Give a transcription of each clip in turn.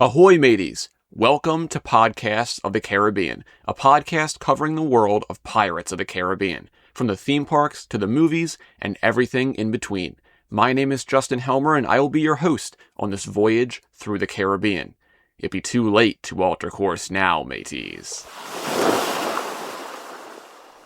Ahoy, mateys! Welcome to Podcasts of the Caribbean, a podcast covering the world of Pirates of the Caribbean, from the theme parks to the movies and everything in between. My name is Justin Helmer, and I will be your host on this voyage through the Caribbean. It'd be too late to alter course now, mateys.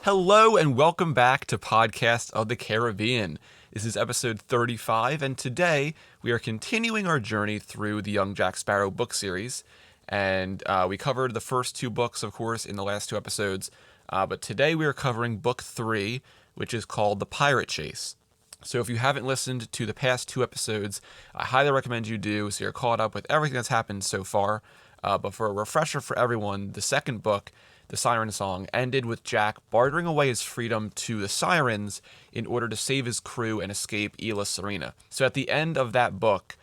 Hello, and welcome back to Podcasts of the Caribbean. This is episode 35, and today we are continuing our journey through the Young Jack Sparrow book series. And we covered the first two books, of course, in the last two episodes. But today we are covering book 3, which is called The Pirate Chase. So if you haven't listened to the past two episodes, I highly recommend you do, so you're caught up with everything that's happened so far. But for a refresher for everyone, the second book, The Siren Song, ended with Jack bartering away his freedom to the Sirens in order to save his crew and escape Isla Fortuna. So at the end of that book,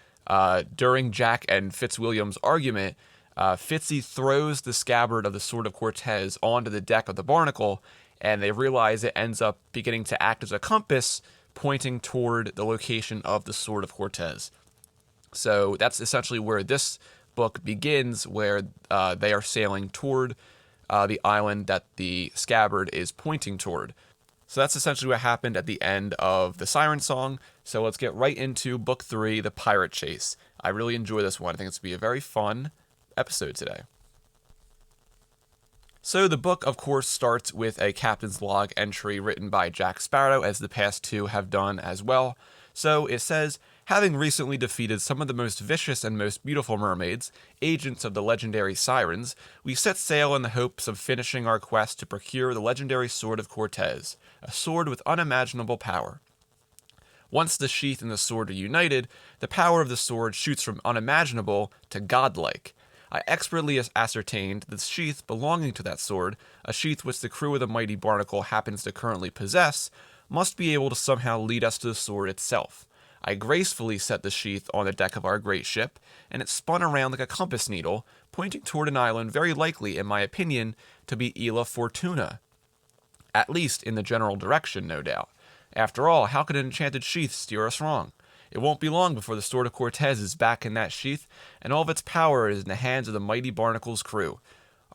during Jack and Fitzwilliam's argument, Fitzy throws the scabbard of the Sword of Cortes onto the deck of the Barnacle, and they realize it ends up beginning to act as a compass pointing toward the location of the Sword of Cortes. So that's essentially where this book begins, where they are sailing toward the island that the scabbard is pointing toward. So that's essentially what happened at the end of the Siren Song. So let's get right into book 3, The Pirate Chase. I really enjoy this one. I think it's going to be a very fun episode today. So the book, of course, starts with a captain's log entry written by Jack Sparrow, as the past two have done as well. So it says, having recently defeated some of the most vicious and most beautiful mermaids, agents of the legendary Sirens, we set sail in the hopes of finishing our quest to procure the legendary Sword of Cortes, a sword with unimaginable power. Once the sheath and the sword are united, the power of the sword shoots from unimaginable to godlike. I expertly ascertained that the sheath belonging to that sword, a sheath which the crew of the mighty Barnacle happens to currently possess, must be able to somehow lead us to the sword itself. I gracefully set the sheath on the deck of our great ship, and it spun around like a compass needle, pointing toward an island very likely, in my opinion, to be Isla Fortuna. At least in the general direction, no doubt. After all, how could an enchanted sheath steer us wrong? It won't be long before the Sword of Cortes is back in that sheath, and all of its power is in the hands of the mighty Barnacle's crew.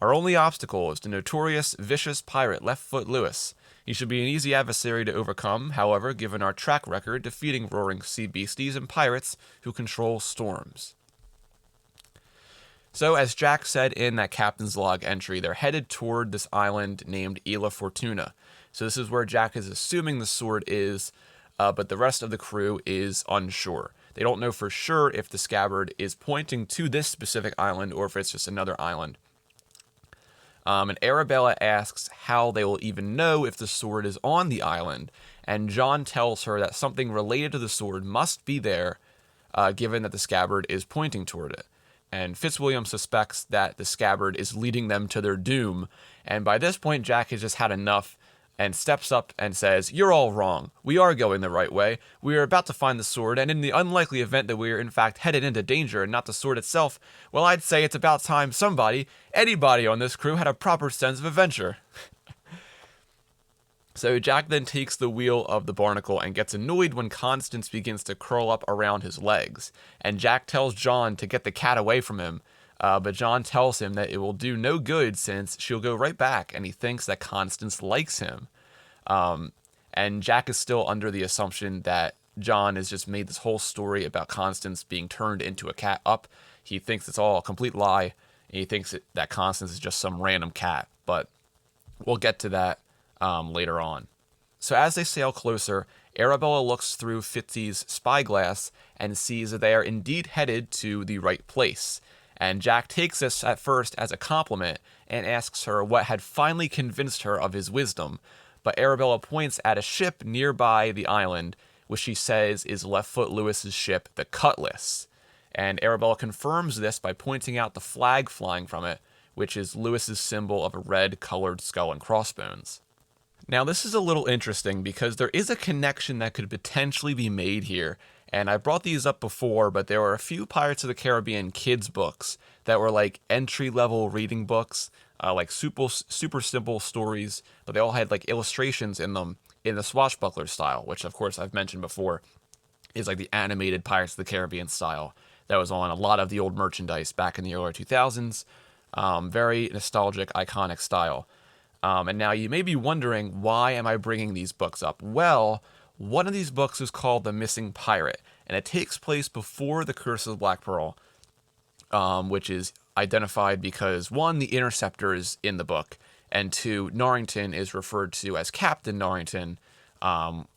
Our only obstacle is the notorious, vicious pirate Leftfoot Lewis. He should be an easy adversary to overcome, however, given our track record defeating roaring sea beasties and pirates who control storms. So, as Jack said in that captain's log entry, they're headed toward this island named Isla Fortuna. So this is where Jack is assuming the sword is, but the rest of the crew is unsure. They don't know for sure if the scabbard is pointing to this specific island or if it's just another island. And Arabella asks how they will even know if the sword is on the island, and John tells her that something related to the sword must be there, given that the scabbard is pointing toward it. And Fitzwilliam suspects that the scabbard is leading them to their doom, and by this point Jack has just had enough and steps up and says, "You're all wrong. We are going the right way. We are about to find the sword, and in the unlikely event that we are in fact headed into danger and not the sword itself, well, I'd say it's about time somebody, anybody on this crew, had a proper sense of adventure." So Jack then takes the wheel of the Barnacle and gets annoyed when Constance begins to curl up around his legs. And Jack tells John to get the cat away from him, but John tells him that it will do no good since she'll go right back, and he thinks that Constance likes him. And Jack is still under the assumption that John has just made this whole story about Constance being turned into a cat up. He thinks it's all a complete lie, and he thinks that Constance is just some random cat, but we'll get to that later on. So as they sail closer, Arabella looks through Fitzy's spyglass and sees that they are indeed headed to the right place. And Jack takes this at first as a compliment and asks her what had finally convinced her of his wisdom. But Arabella points at a ship nearby the island, which she says is Leftfoot Lewis's ship, the Cutlass. And Arabella confirms this by pointing out the flag flying from it, which is Lewis's symbol of a red-colored skull and crossbones. Now, this is a little interesting because there is a connection that could potentially be made here. And I brought these up before, but there were a few Pirates of the Caribbean kids books that were like entry-level reading books, like super simple stories, but they all had like illustrations in them in the swashbuckler style, which of course I've mentioned before is like the animated Pirates of the Caribbean style that was on a lot of the old merchandise back in the early 2000s. Very nostalgic, iconic style. And now you may be wondering, why am I bringing these books up? Well, one of these books is called The Missing Pirate, and it takes place before The Curse of the Black Pearl, which is identified because, one, the Interceptor is in the book, and two, Norrington is referred to as Captain Norrington,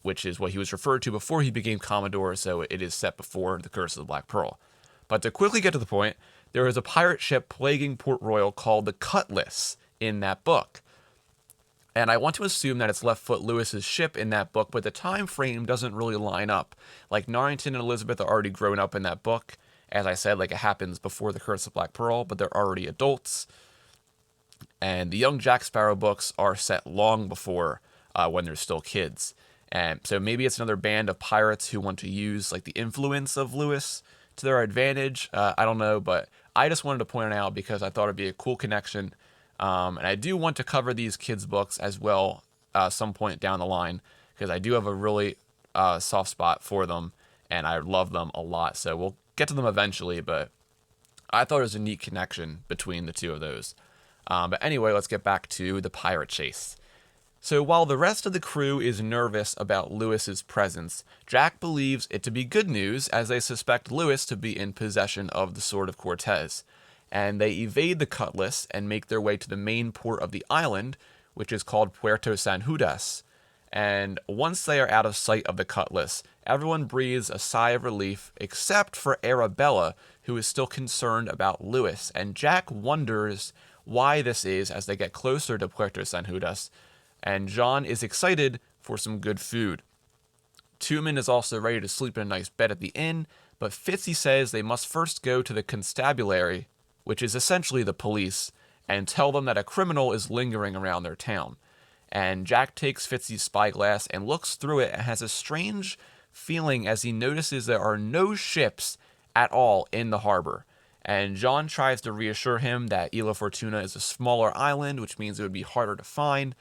which is what he was referred to before he became Commodore, so it is set before The Curse of the Black Pearl. But to quickly get to the point, there is a pirate ship plaguing Port Royal called the Cutlass in that book. And I want to assume that it's Leftfoot Lewis's ship in that book, but the time frame doesn't really line up. Like, Norrington and Elizabeth are already grown up in that book. As I said, like, it happens before The Curse of Black Pearl, but they're already adults. And the young Jack Sparrow books are set long before when they're still kids. And so maybe it's another band of pirates who want to use, like, the influence of Lewis to their advantage. I don't know, but I just wanted to point it out because I thought it'd be a cool connection. And I do want to cover these kids' books as well some point down the line, because I do have a really soft spot for them, and I love them a lot. So we'll get to them eventually, but I thought it was a neat connection between the two of those. But anyway, let's get back to the pirate chase. So while the rest of the crew is nervous about Lewis's presence, Jack believes it to be good news, as they suspect Lewis to be in possession of the Sword of Cortes. And they evade the Cutlass and make their way to the main port of the island, which is called Puerto San Judas. And once they are out of sight of the Cutlass, everyone breathes a sigh of relief, except for Arabella, who is still concerned about Lewis. And Jack wonders why this is as they get closer to Puerto San Judas. And John is excited for some good food. Tuman is also ready to sleep in a nice bed at the inn, but Fitzy says they must first go to the constabulary, which is essentially the police, and tell them that a criminal is lingering around their town. And Jack takes Fitzy's spyglass and looks through it and has a strange feeling as he notices there are no ships at all in the harbor. And John tries to reassure him that Isla Fortuna is a smaller island, which means it would be harder to find.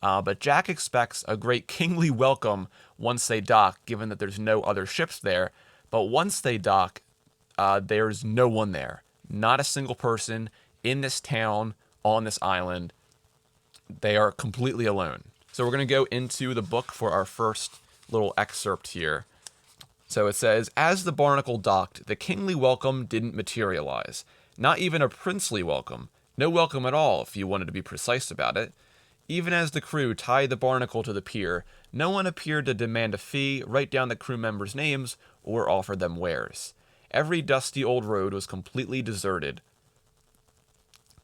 But Jack expects a great kingly welcome once they dock, given that there's no other ships there. But once they dock, there's no one there. Not a single person in this town, on this island. They are completely alone. So we're going to go into the book for our first little excerpt here. So it says, as the Barnacle docked, the kingly welcome didn't materialize. Not even a princely welcome. No welcome at all, if you wanted to be precise about it. Even as the crew tied the Barnacle to the pier, no one appeared to demand a fee, write down the crew members' names, or offer them wares. Every dusty old road was completely deserted.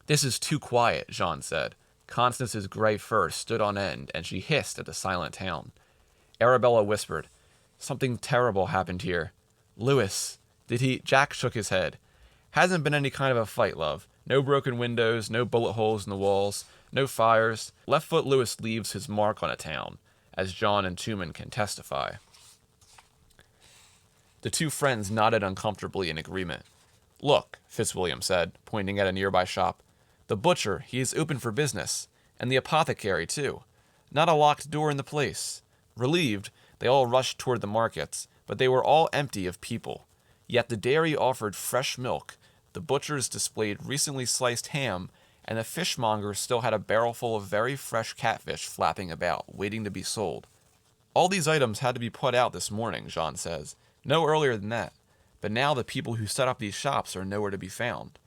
This is too quiet, Jean said. Constance's gray fur stood on end, and she hissed at the silent town. Arabella whispered, something terrible happened here. Lewis, did he? Jack shook his head. Hasn't been any kind of a fight, love. No broken windows, no bullet holes in the walls, no fires. Leftfoot Lewis leaves his mark on a town, as John and Tuman can testify. The two friends nodded uncomfortably in agreement. Look, Fitzwilliam said, pointing at a nearby shop. The butcher, he is open for business. And the apothecary, too. Not a locked door in the place. Relieved, they all rushed toward the markets, but they were all empty of people. Yet the dairy offered fresh milk, the butchers displayed recently sliced ham, and the fishmonger still had a barrel full of very fresh catfish flapping about, waiting to be sold. All these items had to be put out this morning, Jean says. No earlier than that. But now the people who set up these shops are nowhere to be found.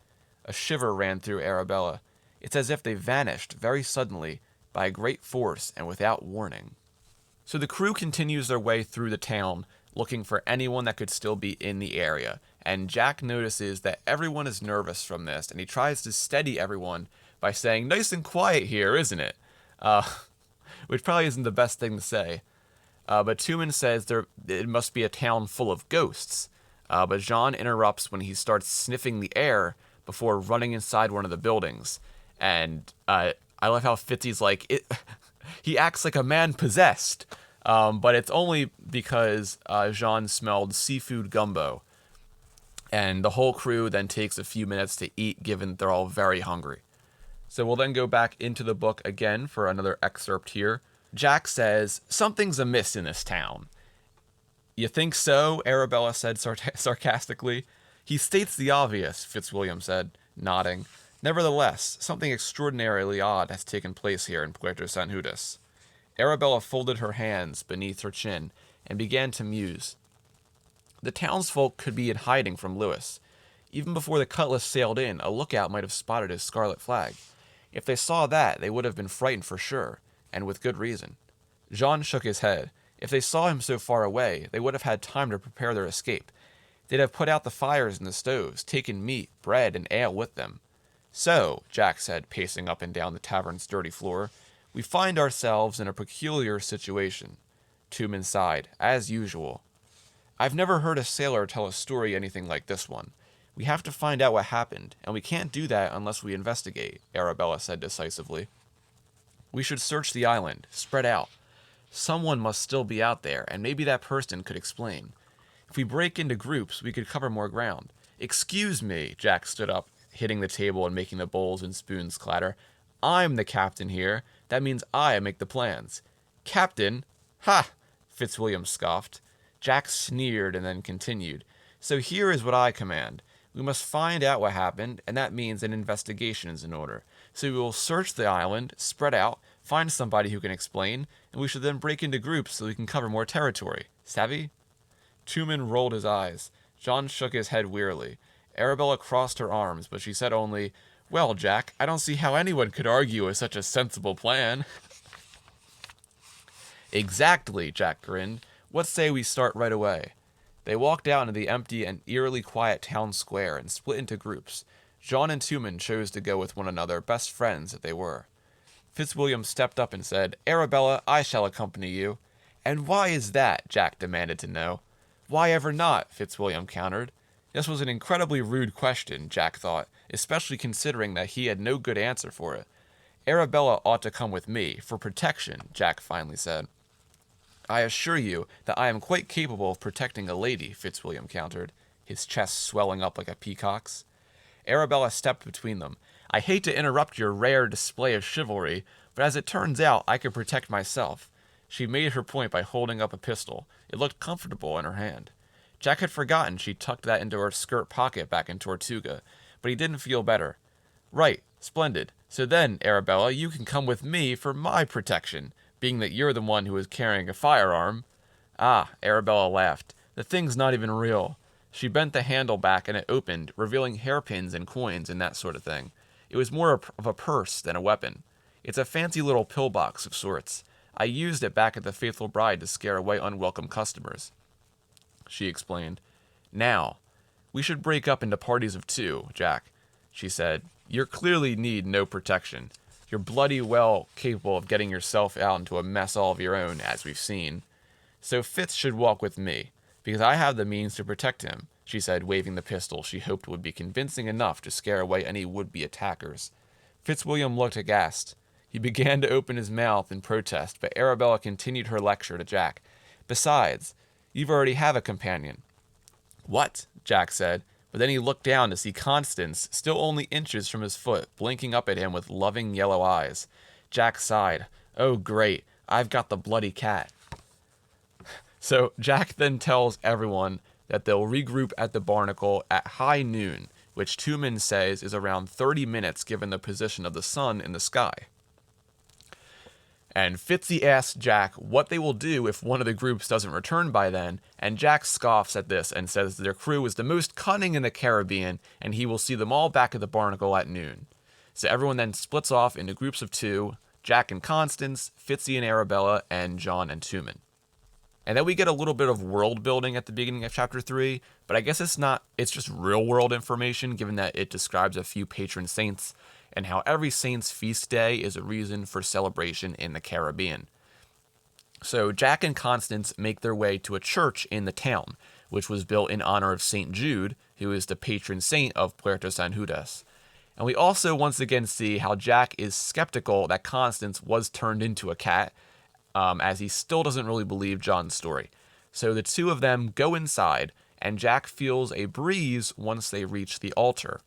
A shiver ran through Arabella. It's as if they vanished very suddenly, by a great force and without warning. So the crew continues their way through the town, looking for anyone that could still be in the area. And Jack notices that everyone is nervous from this, and he tries to steady everyone by saying, nice and quiet here, isn't it? Which probably isn't the best thing to say. But Tuman says it must be a town full of ghosts. But Jean interrupts when he starts sniffing the air before running inside one of the buildings. And I love how Fitzy's like, he acts like a man possessed. But it's only because Jean smelled seafood gumbo. And the whole crew then takes a few minutes to eat, given they're all very hungry. So we'll then go back into the book again for another excerpt here. Jack says, something's amiss in this town. You think so? Arabella said sarcastically. He states the obvious, Fitzwilliam said, nodding. Nevertheless, something extraordinarily odd has taken place here in Puerto San Judas. Arabella folded her hands beneath her chin and began to muse. The townsfolk could be in hiding from Lewis. Even before the Cutlass sailed in, a lookout might have spotted his scarlet flag. If they saw that, they would have been frightened for sure, and with good reason. Jean shook his head. If they saw him so far away, they would have had time to prepare their escape. They'd have put out the fires in the stoves, taken meat, bread, and ale with them. So, Jack said, pacing up and down the tavern's dirty floor, we find ourselves in a peculiar situation. Tumen sighed, as usual. I've never heard a sailor tell a story anything like this one. We have to find out what happened, and we can't do that unless we investigate, Arabella said decisively. We should search the island, spread out. Someone must still be out there, and maybe that person could explain. If we break into groups, we could cover more ground. Excuse me, Jack stood up, hitting the table and making the bowls and spoons clatter. I'm the captain here. That means I make the plans. Captain? Ha! Fitzwilliam scoffed. Jack sneered and then continued. So here is what I command. We must find out what happened, and that means an investigation is in order. So we will search the island, spread out, find somebody who can explain, and we should then break into groups so we can cover more territory. Savvy? Tumen rolled his eyes. John shook his head wearily. Arabella crossed her arms, but she said only, Well, Jack, I don't see how anyone could argue with such a sensible plan. Exactly, Jack grinned. What say we start right away? They walked out into the empty and eerily quiet town square and split into groups. John and Tumen chose to go with one another, best friends that they were. Fitzwilliam stepped up and said, Arabella, I shall accompany you. And why is that? Jack demanded to know. Why ever not? Fitzwilliam countered. This was an incredibly rude question, Jack thought, especially considering that he had no good answer for it. Arabella ought to come with me, for protection, Jack finally said. I assure you that I am quite capable of protecting a lady, Fitzwilliam countered, his chest swelling up like a peacock's. Arabella stepped between them. I hate to interrupt your rare display of chivalry, but as it turns out, I can protect myself. She made her point by holding up a pistol. It looked comfortable in her hand. Jack had forgotten she tucked that into her skirt pocket back in Tortuga, but he didn't feel better. Right, splendid. So then, Arabella, you can come with me for my protection, being that you're the one who is carrying a firearm. Ah, Arabella laughed. The thing's not even real. She bent the handle back and it opened, revealing hairpins and coins and that sort of thing. It was more of a purse than a weapon. It's a fancy little pillbox of sorts. I used it back at the Faithful Bride to scare away unwelcome customers, she explained. Now, we should break up into parties of 2, Jack, she said. You clearly need no protection. You're bloody well capable of getting yourself out into a mess all of your own, as we've seen. So Fitz should walk with me, because I have the means to protect him, she said, waving the pistol she hoped would be convincing enough to scare away any would-be attackers. Fitzwilliam looked aghast. He began to open his mouth in protest, but Arabella continued her lecture to Jack. Besides, you already have a companion. What? Jack said, but then he looked down to see Constance, still only inches from his foot, blinking up at him with loving yellow eyes. Jack sighed. Oh, great. I've got the bloody cat. So Jack then tells everyone that they'll regroup at the Barnacle at high noon, which Tumen says is around 30 minutes given the position of the sun in the sky. And Fitzy asks Jack what they will do if one of the groups doesn't return by then, and Jack scoffs at this and says their crew is the most cunning in the Caribbean, and he will see them all back at the Barnacle at noon. So everyone then splits off into groups of 2, Jack and Constance, Fitzy and Arabella, and John and Tumen. And then we get a little bit of world building at the beginning of chapter 3, but I guess it's just real world information given that it describes a few patron saints, and how every saint's feast day is a reason for celebration in the Caribbean. So Jack and Constance make their way to a church in the town, which was built in honor of St. Jude, who is the patron saint of Puerto San Judas. And we also once again see how Jack is skeptical that Constance was turned into a cat, as he still doesn't really believe John's story. So the two of them go inside, and Jack feels a breeze once they reach the altar.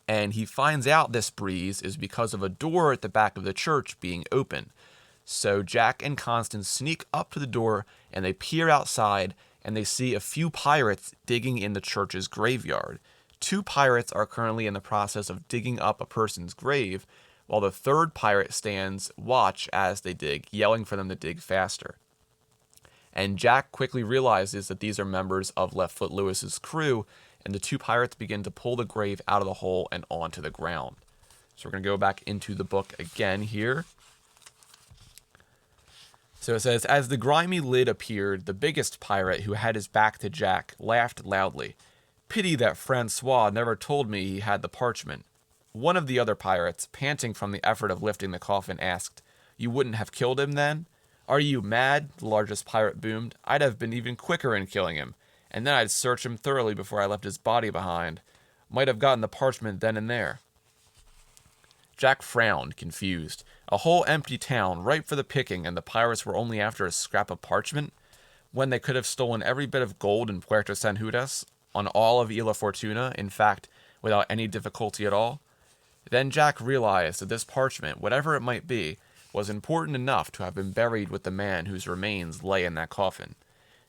And he finds out this breeze is because of a door at the back of the church being open. So Jack and Constance sneak up to the door and they peer outside, and they see a few pirates digging in the church's graveyard. 2 pirates are currently in the process of digging up a person's grave, while the 3rd pirate stands watch as they dig, yelling for them to dig faster. And Jack quickly realizes that these are members of Leftfoot Lewis's crew, and the 2 pirates begin to pull the grave out of the hole and onto the ground. So we're going to go back into the book again here. So it says, as the grimy lid appeared, the biggest pirate, who had his back to Jack, laughed loudly. Pity that Francois never told me he had the parchment. One of the other pirates, panting from the effort of lifting the coffin, asked, You wouldn't have killed him then? Are you mad? The largest pirate boomed. I'd have been even quicker in killing him, and then I'd search him thoroughly before I left his body behind. Might have gotten the parchment then and there. Jack frowned, confused. A whole empty town, ripe for the picking, and the pirates were only after a scrap of parchment? When they could have stolen every bit of gold in Puerto San Judas, on all of Isla Fortuna, in fact, without any difficulty at all? Then Jack realized that this parchment, whatever it might be, was important enough to have been buried with the man whose remains lay in that coffin.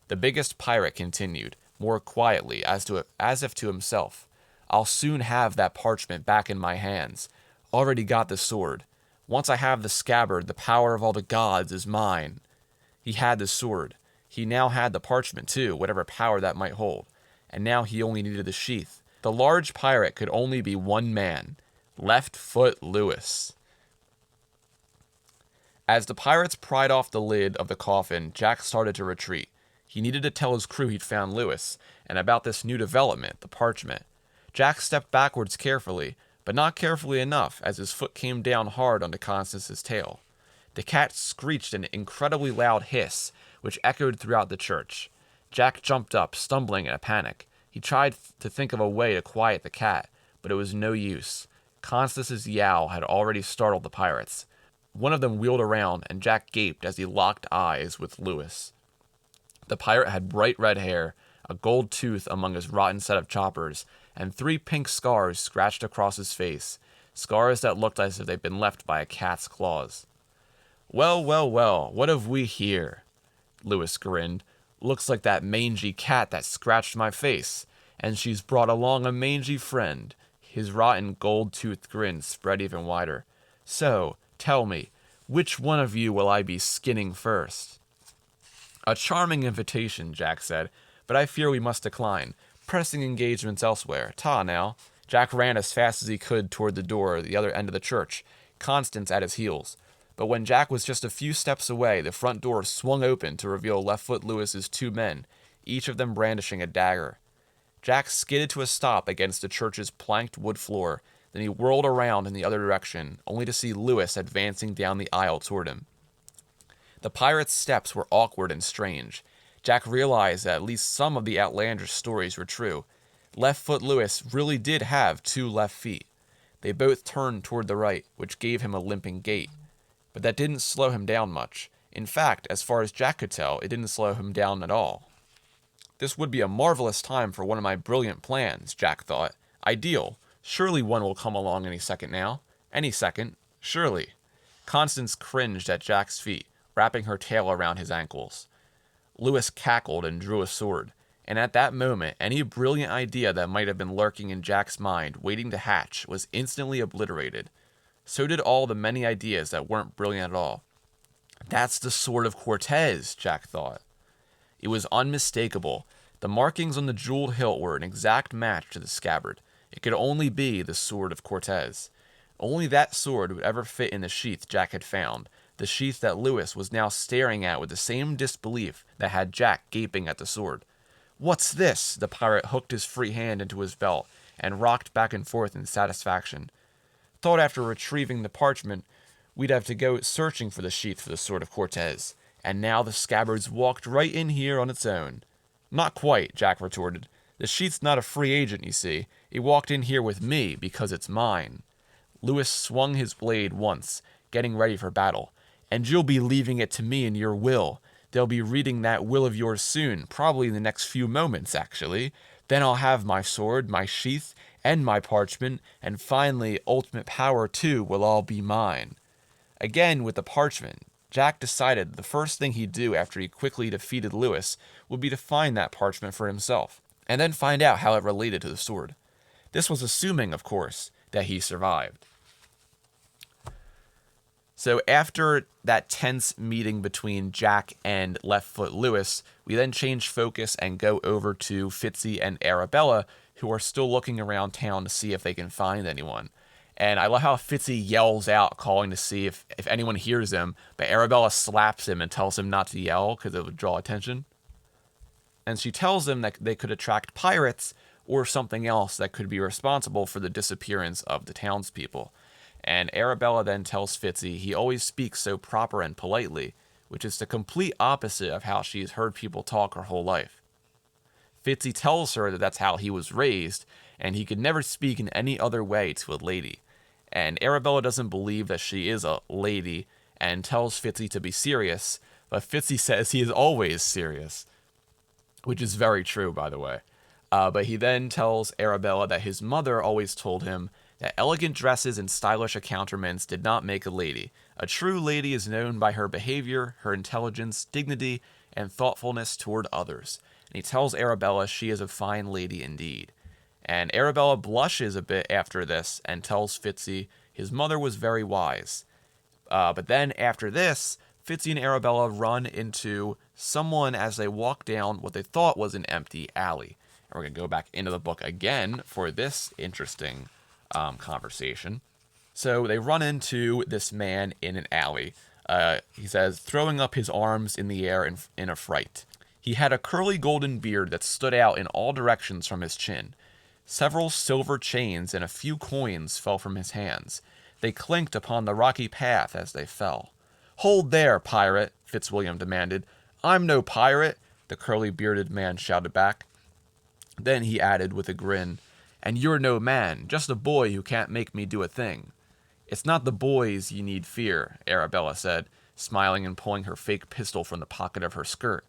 The biggest pirate continued, more quietly, as if to himself, I'll soon have that parchment back in my hands. Already got the sword. Once I have the scabbard, the power of all the gods is mine. He had the sword. He now had the parchment too, whatever power that might hold. And now he only needed the sheath. The large pirate could only be one man, Leftfoot Lewis. As the pirates pried off the lid of the coffin, Jack started to retreat. He needed to tell his crew he'd found Lewis, and about this new development, the parchment. Jack stepped backwards carefully, but not carefully enough, as his foot came down hard onto Constance's tail. The cat screeched an incredibly loud hiss, which echoed throughout the church. Jack jumped up, stumbling in a panic. He tried to think of a way to quiet the cat, but it was no use. Constance's yowl had already startled the pirates. One of them wheeled around, and Jack gaped as he locked eyes with Lewis. The pirate had bright red hair, a gold tooth among his rotten set of choppers, and 3 pink scars scratched across his face, scars that looked as if they'd been left by a cat's claws. Well, well, well, what have we here? Lewis grinned. Looks like that mangy cat that scratched my face, and she's brought along a mangy friend. His rotten gold-toothed grin spread even wider. So, tell me, which one of you will I be skinning first? A charming invitation, Jack said, but I fear we must decline. Pressing engagements elsewhere. Ta now. Jack ran as fast as he could toward the door at the other end of the church, Constance at his heels. But when Jack was just a few steps away, the front door swung open to reveal Leftfoot Lewis's 2 men, each of them brandishing a dagger. Jack skidded to a stop against the church's planked wood floor, then he whirled around in the other direction, only to see Lewis advancing down the aisle toward him. The pirate's steps were awkward and strange. Jack realized that at least some of the outlandish stories were true. Leftfoot Lewis really did have 2 left feet. They both turned toward the right, which gave him a limping gait. But that didn't slow him down much. In fact, as far as Jack could tell, it didn't slow him down at all. This would be a marvelous time for one of my brilliant plans, Jack thought. Ideal. Surely one will come along any second now. Any second. Surely. Constance cringed at Jack's feet, wrapping her tail around his ankles. Lewis cackled and drew a sword, and at that moment, any brilliant idea that might have been lurking in Jack's mind, waiting to hatch, was instantly obliterated. So did all the many ideas that weren't brilliant at all. That's the Sword of Cortes, Jack thought. It was unmistakable. The markings on the jeweled hilt were an exact match to the scabbard. It could only be the Sword of Cortes. Only that sword would ever fit in the sheath Jack had found, the sheath that Lewis was now staring at with the same disbelief that had Jack gaping at the sword. What's this? The pirate hooked his free hand into his belt and rocked back and forth in satisfaction. Thought after retrieving the parchment, we'd have to go searching for the sheath for the Sword of Cortes, and now the scabbard's walked right in here on its own. Not quite, Jack retorted. The sheath's not a free agent, you see. It walked in here with me because it's mine. Lewis swung his blade once, getting ready for battle. And you'll be leaving it to me in your will. They'll be reading that will of yours soon, probably in the next few moments, actually. Then I'll have my sword, my sheath, and my parchment, and finally, ultimate power, too, will all be mine. Again, with the parchment, Jack decided the first thing he'd do after he quickly defeated Lewis would be to find that parchment for himself, and then find out how it related to the sword. This was assuming, of course, that he survived. So after that tense meeting between Jack and Leftfoot Lewis, we then change focus and go over to Fitzy and Arabella, who are still looking around town to see if they can find anyone. And I love how Fitzy yells out, calling to see if anyone hears him, but Arabella slaps him and tells him not to yell because it would draw attention. And she tells them that they could attract pirates or something else that could be responsible for the disappearance of the townspeople. And Arabella then tells Fitzy he always speaks so proper and politely, which is the complete opposite of how she's heard people talk her whole life. Fitzy tells her that that's how he was raised, and he could never speak in any other way to a lady. And Arabella doesn't believe that she is a lady, and tells Fitzy to be serious, but Fitzy says he is always serious, which is very true, by the way. But he then tells Arabella that his mother always told him that elegant dresses and stylish accoutrements did not make a lady. A true lady is known by her behavior, her intelligence, dignity, and thoughtfulness toward others. And he tells Arabella she is a fine lady indeed. And Arabella blushes a bit after this and tells Fitzy his mother was very wise. But then after this, Fitzy and Arabella run into someone as they walk down what they thought was an empty alley. And we're going to go back into the book again for this interesting conversation. So they run into this man in an alley. He says, throwing up his arms in the air in a fright. He had a curly golden beard that stood out in all directions from his chin. Several silver chains and a few coins fell from his hands. They clinked upon the rocky path as they fell. "Hold there, pirate," Fitzwilliam demanded. "I'm no pirate," the curly-bearded man shouted back. Then he added with a grin, "And you're no man, just a boy who can't make me do a thing." "It's not the boys ye need fear," Arabella said, smiling and pulling her fake pistol from the pocket of her skirt.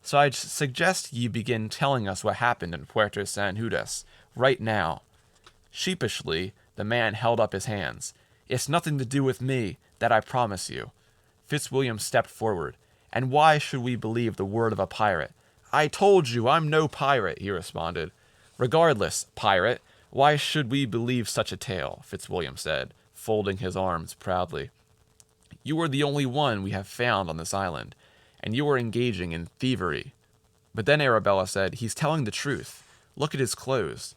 "So I suggest ye begin telling us what happened in Puerto San Judas, right now." Sheepishly, the man held up his hands. "It's nothing to do with me, that I promise you." Fitzwilliam stepped forward. "And why should we believe the word of a pirate?" "I told you I'm no pirate," he responded. "Regardless, pirate, why should we believe such a tale?" Fitzwilliam said, folding his arms proudly. "You are the only one we have found on this island, and you are engaging in thievery." But then Arabella said, "He's telling the truth. Look at his clothes.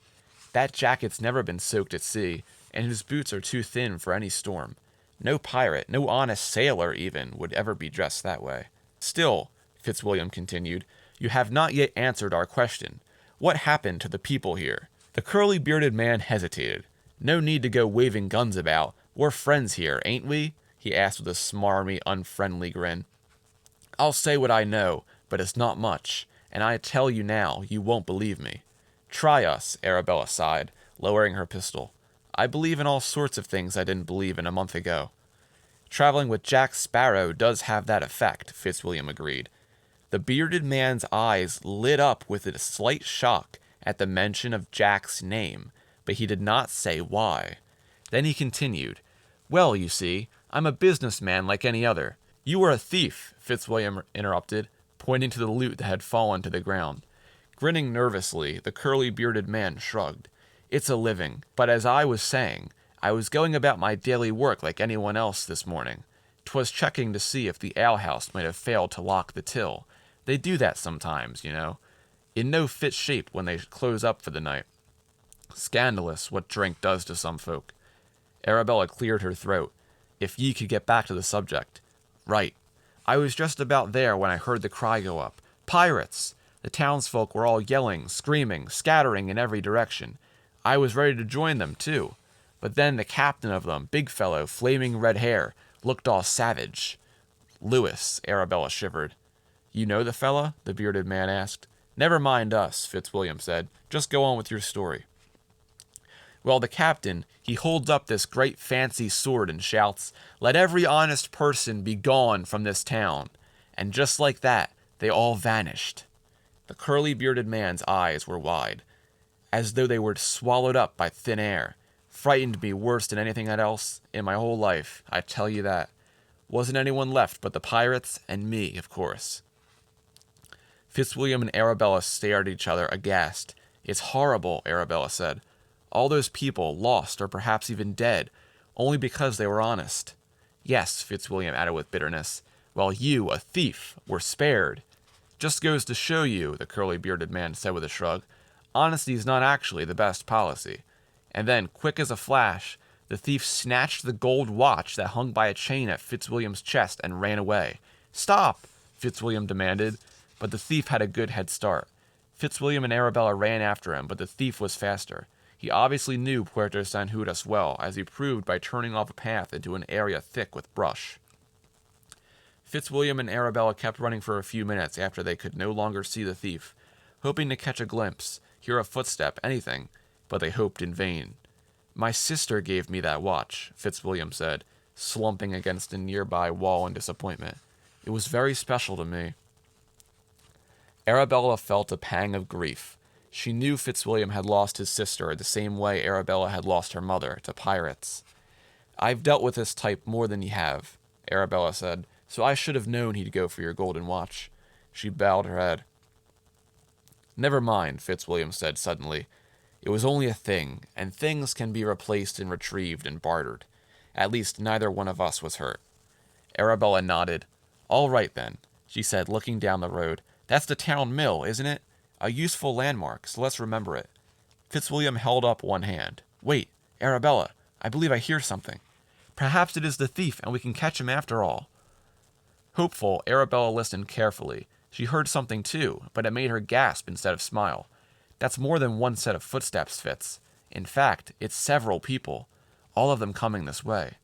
That jacket's never been soaked at sea, and his boots are too thin for any storm. No pirate, no honest sailor even, would ever be dressed that way." "Still," Fitzwilliam continued, "you have not yet answered our question. What happened to the people here?" The curly-bearded man hesitated. "No need to go waving guns about. We're friends here, ain't we?" he asked with a smarmy, unfriendly grin. "I'll say what I know, but it's not much, and I tell you now, you won't believe me." "Try us," Arabella sighed, lowering her pistol. "I believe in all sorts of things I didn't believe in a month ago." "Traveling with Jack Sparrow does have that effect," Fitzwilliam agreed. The bearded man's eyes lit up with a slight shock at the mention of Jack's name, but he did not say why. Then he continued, "Well, you see, I'm a businessman like any other." "You are a thief," Fitzwilliam interrupted, pointing to the loot that had fallen to the ground. Grinning nervously, the curly-bearded man shrugged. "It's a living, but as I was saying, I was going about my daily work like anyone else this morning. 'Twas checking to see if the alehouse might have failed to lock the till. They do that sometimes, you know. In no fit shape when they close up for the night. Scandalous what drink does to some folk." Arabella cleared her throat. "If ye could get back to the subject." "Right. I was just about there when I heard the cry go up. 'Pirates!' The townsfolk were all yelling, screaming, scattering in every direction. I was ready to join them, too. But then the captain of them, big fellow, flaming red hair, looked all savage." "Lewis," Arabella shivered. "You know the fella?" the bearded man asked. "Never mind us," Fitzwilliam said. "Just go on with your story." "Well, the captain, he holds up this great fancy sword and shouts, 'Let every honest person be gone from this town.' And just like that, they all vanished." The curly-bearded man's eyes were wide, as though they were swallowed up by thin air. "Frightened me worse than anything else in my whole life, I tell you that." Wasn't anyone left but the pirates and me, of course. Fitzwilliam and Arabella stared at each other, aghast. It's horrible, Arabella said. All those people, lost or perhaps even dead, only because they were honest. Yes, Fitzwilliam added with bitterness, while you, a thief, were spared. Just goes to show you, the curly-bearded man said with a shrug, honesty's not actually the best policy. And then, quick as a flash, the thief snatched the gold watch that hung by a chain at Fitzwilliam's chest and ran away. Stop, Fitzwilliam demanded, but the thief had a good head start. Fitzwilliam and Arabella ran after him, but the thief was faster. He obviously knew Puerto San Judas well, as he proved by turning off a path into an area thick with brush. Fitzwilliam and Arabella kept running for a few minutes after they could no longer see the thief, hoping to catch a glimpse, hear a footstep, anything, but they hoped in vain. My sister gave me that watch, Fitzwilliam said, slumping against a nearby wall in disappointment. It was very special to me. Arabella felt a pang of grief. She knew Fitzwilliam had lost his sister the same way Arabella had lost her mother, to pirates. I've dealt with this type more than you have, Arabella said, so I should have known he'd go for your golden watch. She bowed her head. Never mind, Fitzwilliam said suddenly. It was only a thing, and things can be replaced and retrieved and bartered. At least neither one of us was hurt. Arabella nodded. All right, then, she said, looking down the road. That's the town mill, isn't it? A useful landmark, so let's remember it. Fitzwilliam held up one hand. Wait, Arabella, I believe I hear something. Perhaps it is the thief, and we can catch him after all. Hopeful, Arabella listened carefully. She heard something too, but it made her gasp instead of smile. That's more than one set of footsteps, Fitz. In fact, it's several people, all of them coming this way.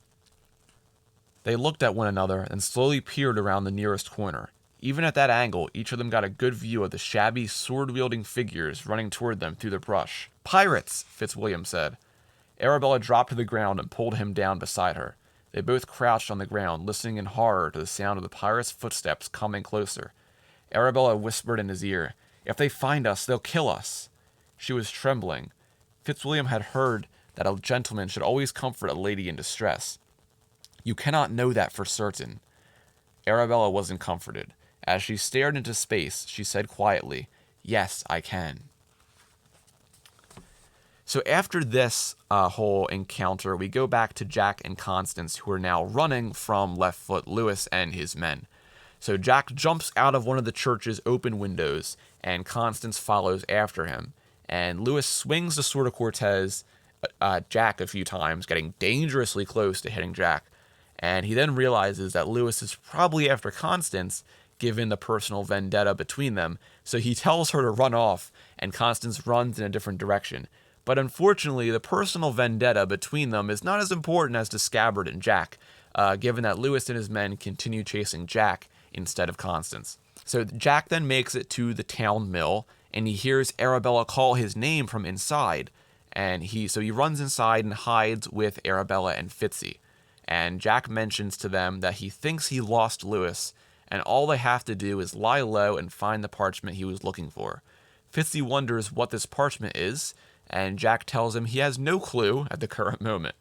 They looked at one another and slowly peered around the nearest corner. Even at that angle, each of them got a good view of the shabby, sword-wielding figures running toward them through the brush. Pirates, Fitzwilliam said. Arabella dropped to the ground and pulled him down beside her. They both crouched on the ground, listening in horror to the sound of the pirates' footsteps coming closer. Arabella whispered in his ear, If they find us, they'll kill us. She was trembling. Fitzwilliam had heard that a gentleman should always comfort a lady in distress. You cannot know that for certain. Arabella wasn't comforted. As she stared into space, she said quietly, Yes, I can. So after this whole encounter, we go back to Jack and Constance, who are now running from Left Foot Lewis and his men. So Jack jumps out of one of the church's open windows, and Constance follows after him. And Lewis swings the Sword of Cortes at Jack a few times, getting dangerously close to hitting Jack. And he then realizes that Lewis is probably after Constance, given the personal vendetta between them, so he tells her to run off, and Constance runs in a different direction. But unfortunately, the personal vendetta between them is not as important as to Scabbard and Jack, given that Lewis and his men continue chasing Jack instead of Constance. So Jack then makes it to the town mill, and he hears Arabella call his name from inside, and he runs inside and hides with Arabella and Fitzy. And Jack mentions to them that he thinks he lost Lewis, and all they have to do is lie low and find the parchment he was looking for. Fitzy wonders what this parchment is, and Jack tells him he has no clue at the current moment,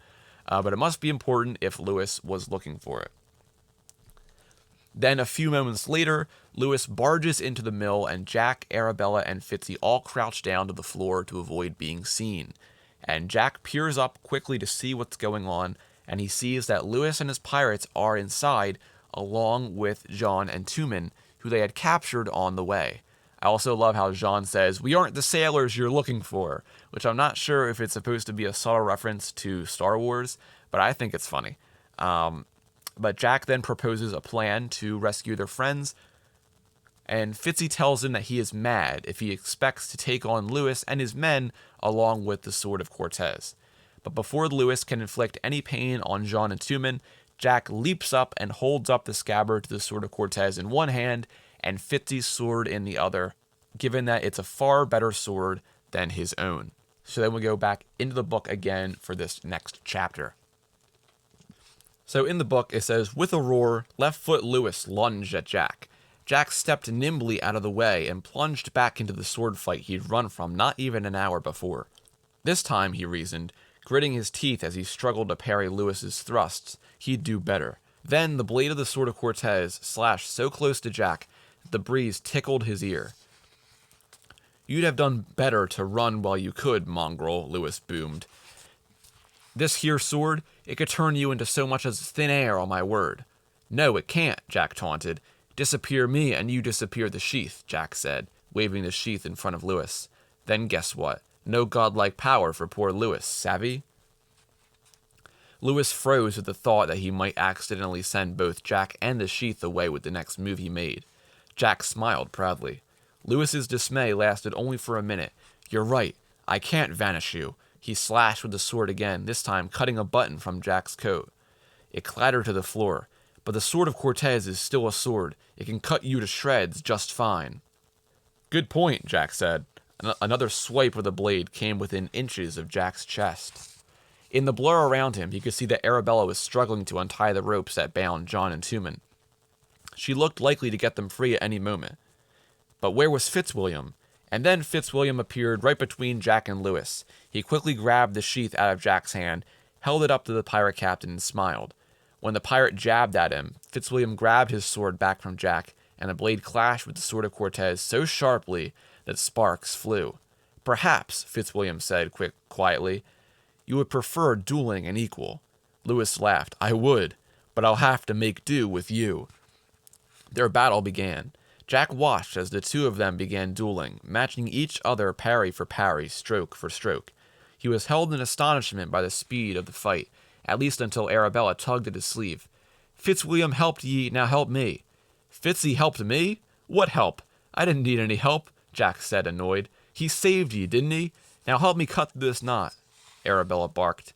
but it must be important if Lewis was looking for it. Then a few moments later, Lewis barges into the mill, and Jack, Arabella, and Fitzy all crouch down to the floor to avoid being seen. And Jack peers up quickly to see what's going on, and he sees that Lewis and his pirates are inside, along with Jean and Tumen, who they had captured on the way. I also love how Jean says, "We aren't the sailors you're looking for," which I'm not sure if it's supposed to be a subtle reference to Star Wars, but I think it's funny. But Jack then proposes a plan to rescue their friends, and Fitzy tells him that he is mad if he expects to take on Lewis and his men along with the Sword of Cortes. But before Lewis can inflict any pain on Jean and Tumen, Jack leaps up and holds up the scabbard to the Sword of Cortes in one hand and Fitzy's sword in the other, given that it's a far better sword than his own. So then we go back into the book again for this next chapter. So in the book it says, with a roar, Left Foot Lewis lunged at Jack. Jack stepped nimbly out of the way and plunged back into the sword fight he'd run from not even an hour before. This time, he reasoned, gritting his teeth as he struggled to parry Lewis's thrusts, he'd do better. Then the blade of the Sword of Cortes slashed so close to Jack that the breeze tickled his ear. "You'd have done better to run while you could, mongrel," Lewis boomed. "This here sword, it could turn you into so much as thin air, on my word." "No, it can't," Jack taunted. "Disappear me and you disappear the sheath," Jack said, waving the sheath in front of Lewis. "Then guess what? No godlike power for poor Lewis, savvy?" Lewis froze at the thought that he might accidentally send both Jack and the sheath away with the next move he made. Jack smiled proudly. Lewis's dismay lasted only for a minute. "You're right. I can't vanish you." He slashed with the sword again, this time cutting a button from Jack's coat. It clattered to the floor. "But the Sword of Cortes is still a sword. It can cut you to shreds just fine." "Good point," Jack said. Another swipe of the blade came within inches of Jack's chest. In the blur around him, he could see that Arabella was struggling to untie the ropes that bound John and Tumen. She looked likely to get them free at any moment. But where was Fitzwilliam? And then Fitzwilliam appeared right between Jack and Lewis. He quickly grabbed the sheath out of Jack's hand, held it up to the pirate captain, and smiled. When the pirate jabbed at him, Fitzwilliam grabbed his sword back from Jack, and the blade clashed with the Sword of Cortes so sharply that sparks flew. "Perhaps," Fitzwilliam said quietly, "you would prefer dueling an equal." Lewis laughed. "I would, but I'll have to make do with you." Their battle began. Jack watched as the two of them began dueling, matching each other parry for parry, stroke for stroke. He was held in astonishment by the speed of the fight, at least until Arabella tugged at his sleeve. "Fitzwilliam helped ye, now help me." "Fitzy helped me? What help? I didn't need any help," Jack said, annoyed. "He saved ye, didn't he? Now help me cut through this knot," Arabella barked.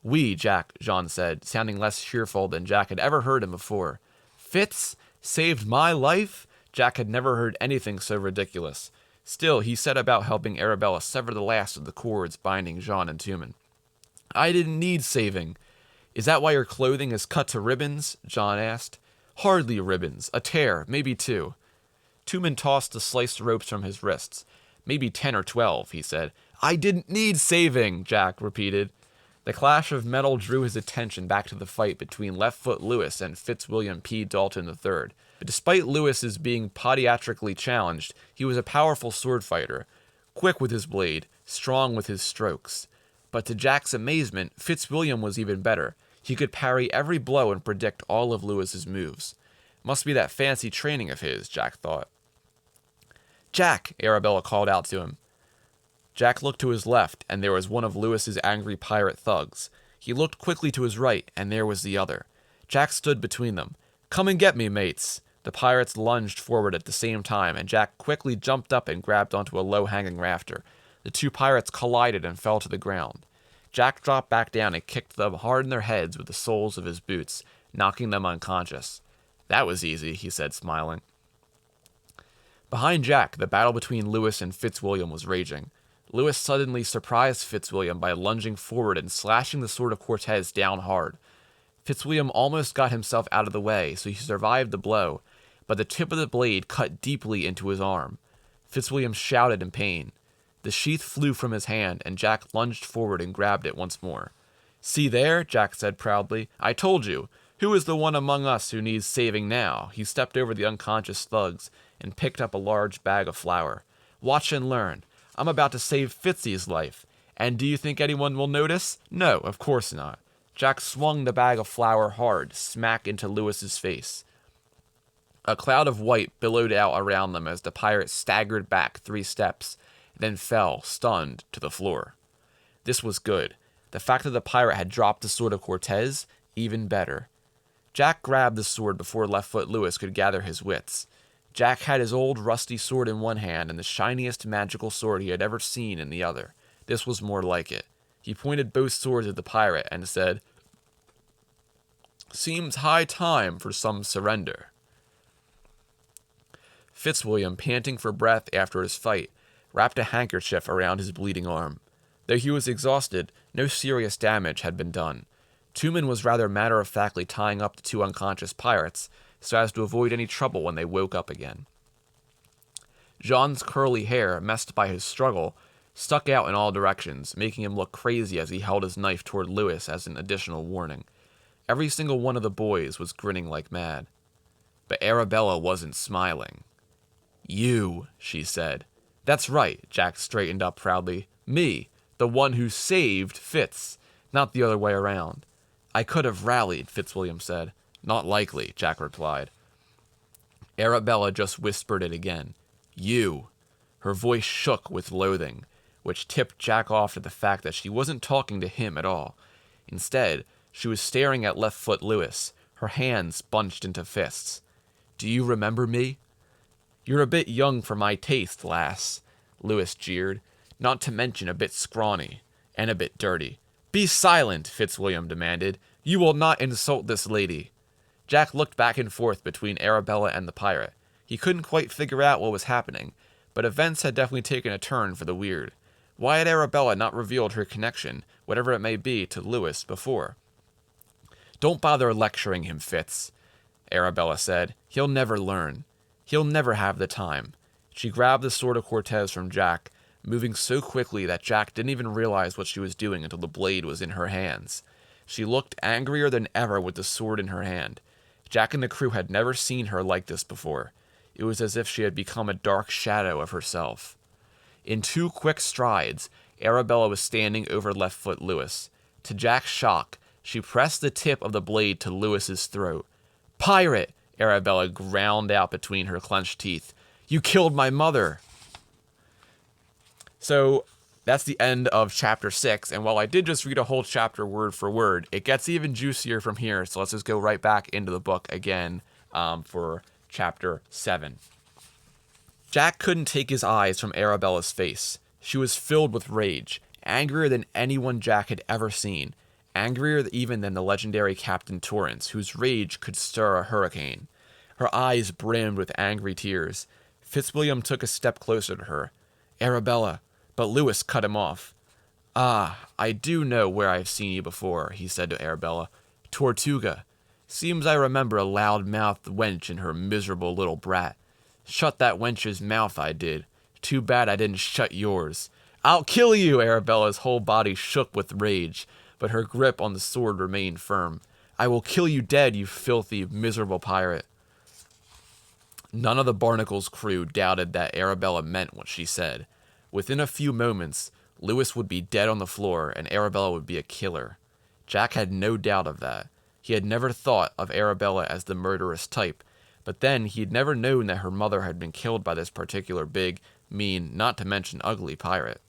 "We, Jack," John said, sounding less cheerful than Jack had ever heard him before. "Fitz saved my life?" Jack had never heard anything so ridiculous. Still, he set about helping Arabella sever the last of the cords binding John and Tumen. "I didn't need saving." "Is that why your clothing is cut to ribbons?" John asked. "Hardly ribbons. A tear, maybe 2. Tumen tossed the sliced ropes from his wrists. "Maybe 10 or 12, he said. "I didn't need saving," Jack repeated. The clash of metal drew his attention back to the fight between Left Foot Lewis and Fitzwilliam P. Dalton III. But despite Lewis's being podiatrically challenged, he was a powerful sword fighter, quick with his blade, strong with his strokes. But to Jack's amazement, Fitzwilliam was even better. He could parry every blow and predict all of Lewis's moves. Must be that fancy training of his, Jack thought. "Jack!" Arabella called out to him. Jack looked to his left, and there was one of Lewis's angry pirate thugs. He looked quickly to his right, and there was the other. Jack stood between them. "Come and get me, mates!" The pirates lunged forward at the same time, and Jack quickly jumped up and grabbed onto a low-hanging rafter. The two pirates collided and fell to the ground. Jack dropped back down and kicked them hard in their heads with the soles of his boots, knocking them unconscious. "That was easy," he said, smiling. Behind Jack, the battle between Lewis and Fitzwilliam was raging. Lewis suddenly surprised Fitzwilliam by lunging forward and slashing the Sword of Cortes down hard. Fitzwilliam almost got himself out of the way, so he survived the blow, but the tip of the blade cut deeply into his arm. Fitzwilliam shouted in pain. The sheath flew from his hand, and Jack lunged forward and grabbed it once more. "See there," Jack said proudly. "I told you. Who is the one among us who needs saving now?" He stepped over the unconscious thugs and picked up a large bag of flour. "Watch and learn. I'm about to save Fitzy's life. And do you think anyone will notice? No, of course not." Jack swung the bag of flour hard, smack into Lewis's face. A cloud of white billowed out around them as the pirate staggered back 3 steps, then fell, stunned, to the floor. This was good. The fact that the pirate had dropped the Sword of Cortes, even better. Jack grabbed the sword before Left Foot Lewis could gather his wits. Jack had his old rusty sword in one hand and the shiniest magical sword he had ever seen in the other. This was more like it. He pointed both swords at the pirate and said, "Seems high time for some surrender." Fitzwilliam, panting for breath after his fight, wrapped a handkerchief around his bleeding arm. Though he was exhausted, no serious damage had been done. Tumen was rather matter-of-factly tying up the 2 unconscious pirates, so as to avoid any trouble when they woke up again. John's curly hair, messed by his struggle, stuck out in all directions, making him look crazy as he held his knife toward Lewis as an additional warning. Every single one of the boys was grinning like mad. But Arabella wasn't smiling. "You," she said. "That's right," Jack straightened up proudly. "Me, the one who saved Fitz, not the other way around." "I could have rallied," Fitzwilliam said. "Not likely," Jack replied. Arabella just whispered it again. "You." Her voice shook with loathing, which tipped Jack off to the fact that she wasn't talking to him at all. Instead, she was staring at Left Foot Lewis, her hands bunched into fists. "Do you remember me?" "You're a bit young for my taste, lass," Lewis jeered, "not to mention a bit scrawny, and a bit dirty." "Be silent," Fitzwilliam demanded. "You will not insult this lady." Jack looked back and forth between Arabella and the pirate. He couldn't quite figure out what was happening, but events had definitely taken a turn for the weird. Why had Arabella not revealed her connection, whatever it may be, to Lewis before? "Don't bother lecturing him, Fitz," Arabella said. "He'll never learn. He'll never have the time." She grabbed the Sword of Cortes from Jack, moving so quickly that Jack didn't even realize what she was doing until the blade was in her hands. She looked angrier than ever with the sword in her hand. Jack and the crew had never seen her like this before. It was as if she had become a dark shadow of herself. In 2 quick strides, Arabella was standing over Left Foot Lewis. To Jack's shock, she pressed the tip of the blade to Lewis's throat. "Pirate!" Arabella ground out between her clenched teeth. "You killed my mother!" So, that's the end of chapter 6, and while I did just read a whole chapter word for word, it gets even juicier from here, so let's just go right back into the book again for chapter 7. Jack couldn't take his eyes from Arabella's face. She was filled with rage, angrier than anyone Jack had ever seen, angrier even than the legendary Captain Torrance, whose rage could stir a hurricane. Her eyes brimmed with angry tears. Fitzwilliam took a step closer to her. "Arabella," but Lewis cut him off. "Ah, I do know where I've seen you before," he said to Arabella. "Tortuga. Seems I remember a loud-mouthed wench and her miserable little brat. Shut that wench's mouth, I did. Too bad I didn't shut yours. I'll kill you!" Arabella's whole body shook with rage, but her grip on the sword remained firm. "I will kill you dead, you filthy, miserable pirate." None of the Barnacle's crew doubted that Arabella meant what she said. Within a few moments, Lewis would be dead on the floor and Arabella would be a killer. Jack had no doubt of that. He had never thought of Arabella as the murderous type, but then he'd never known that her mother had been killed by this particular big, mean, not to mention ugly pirate.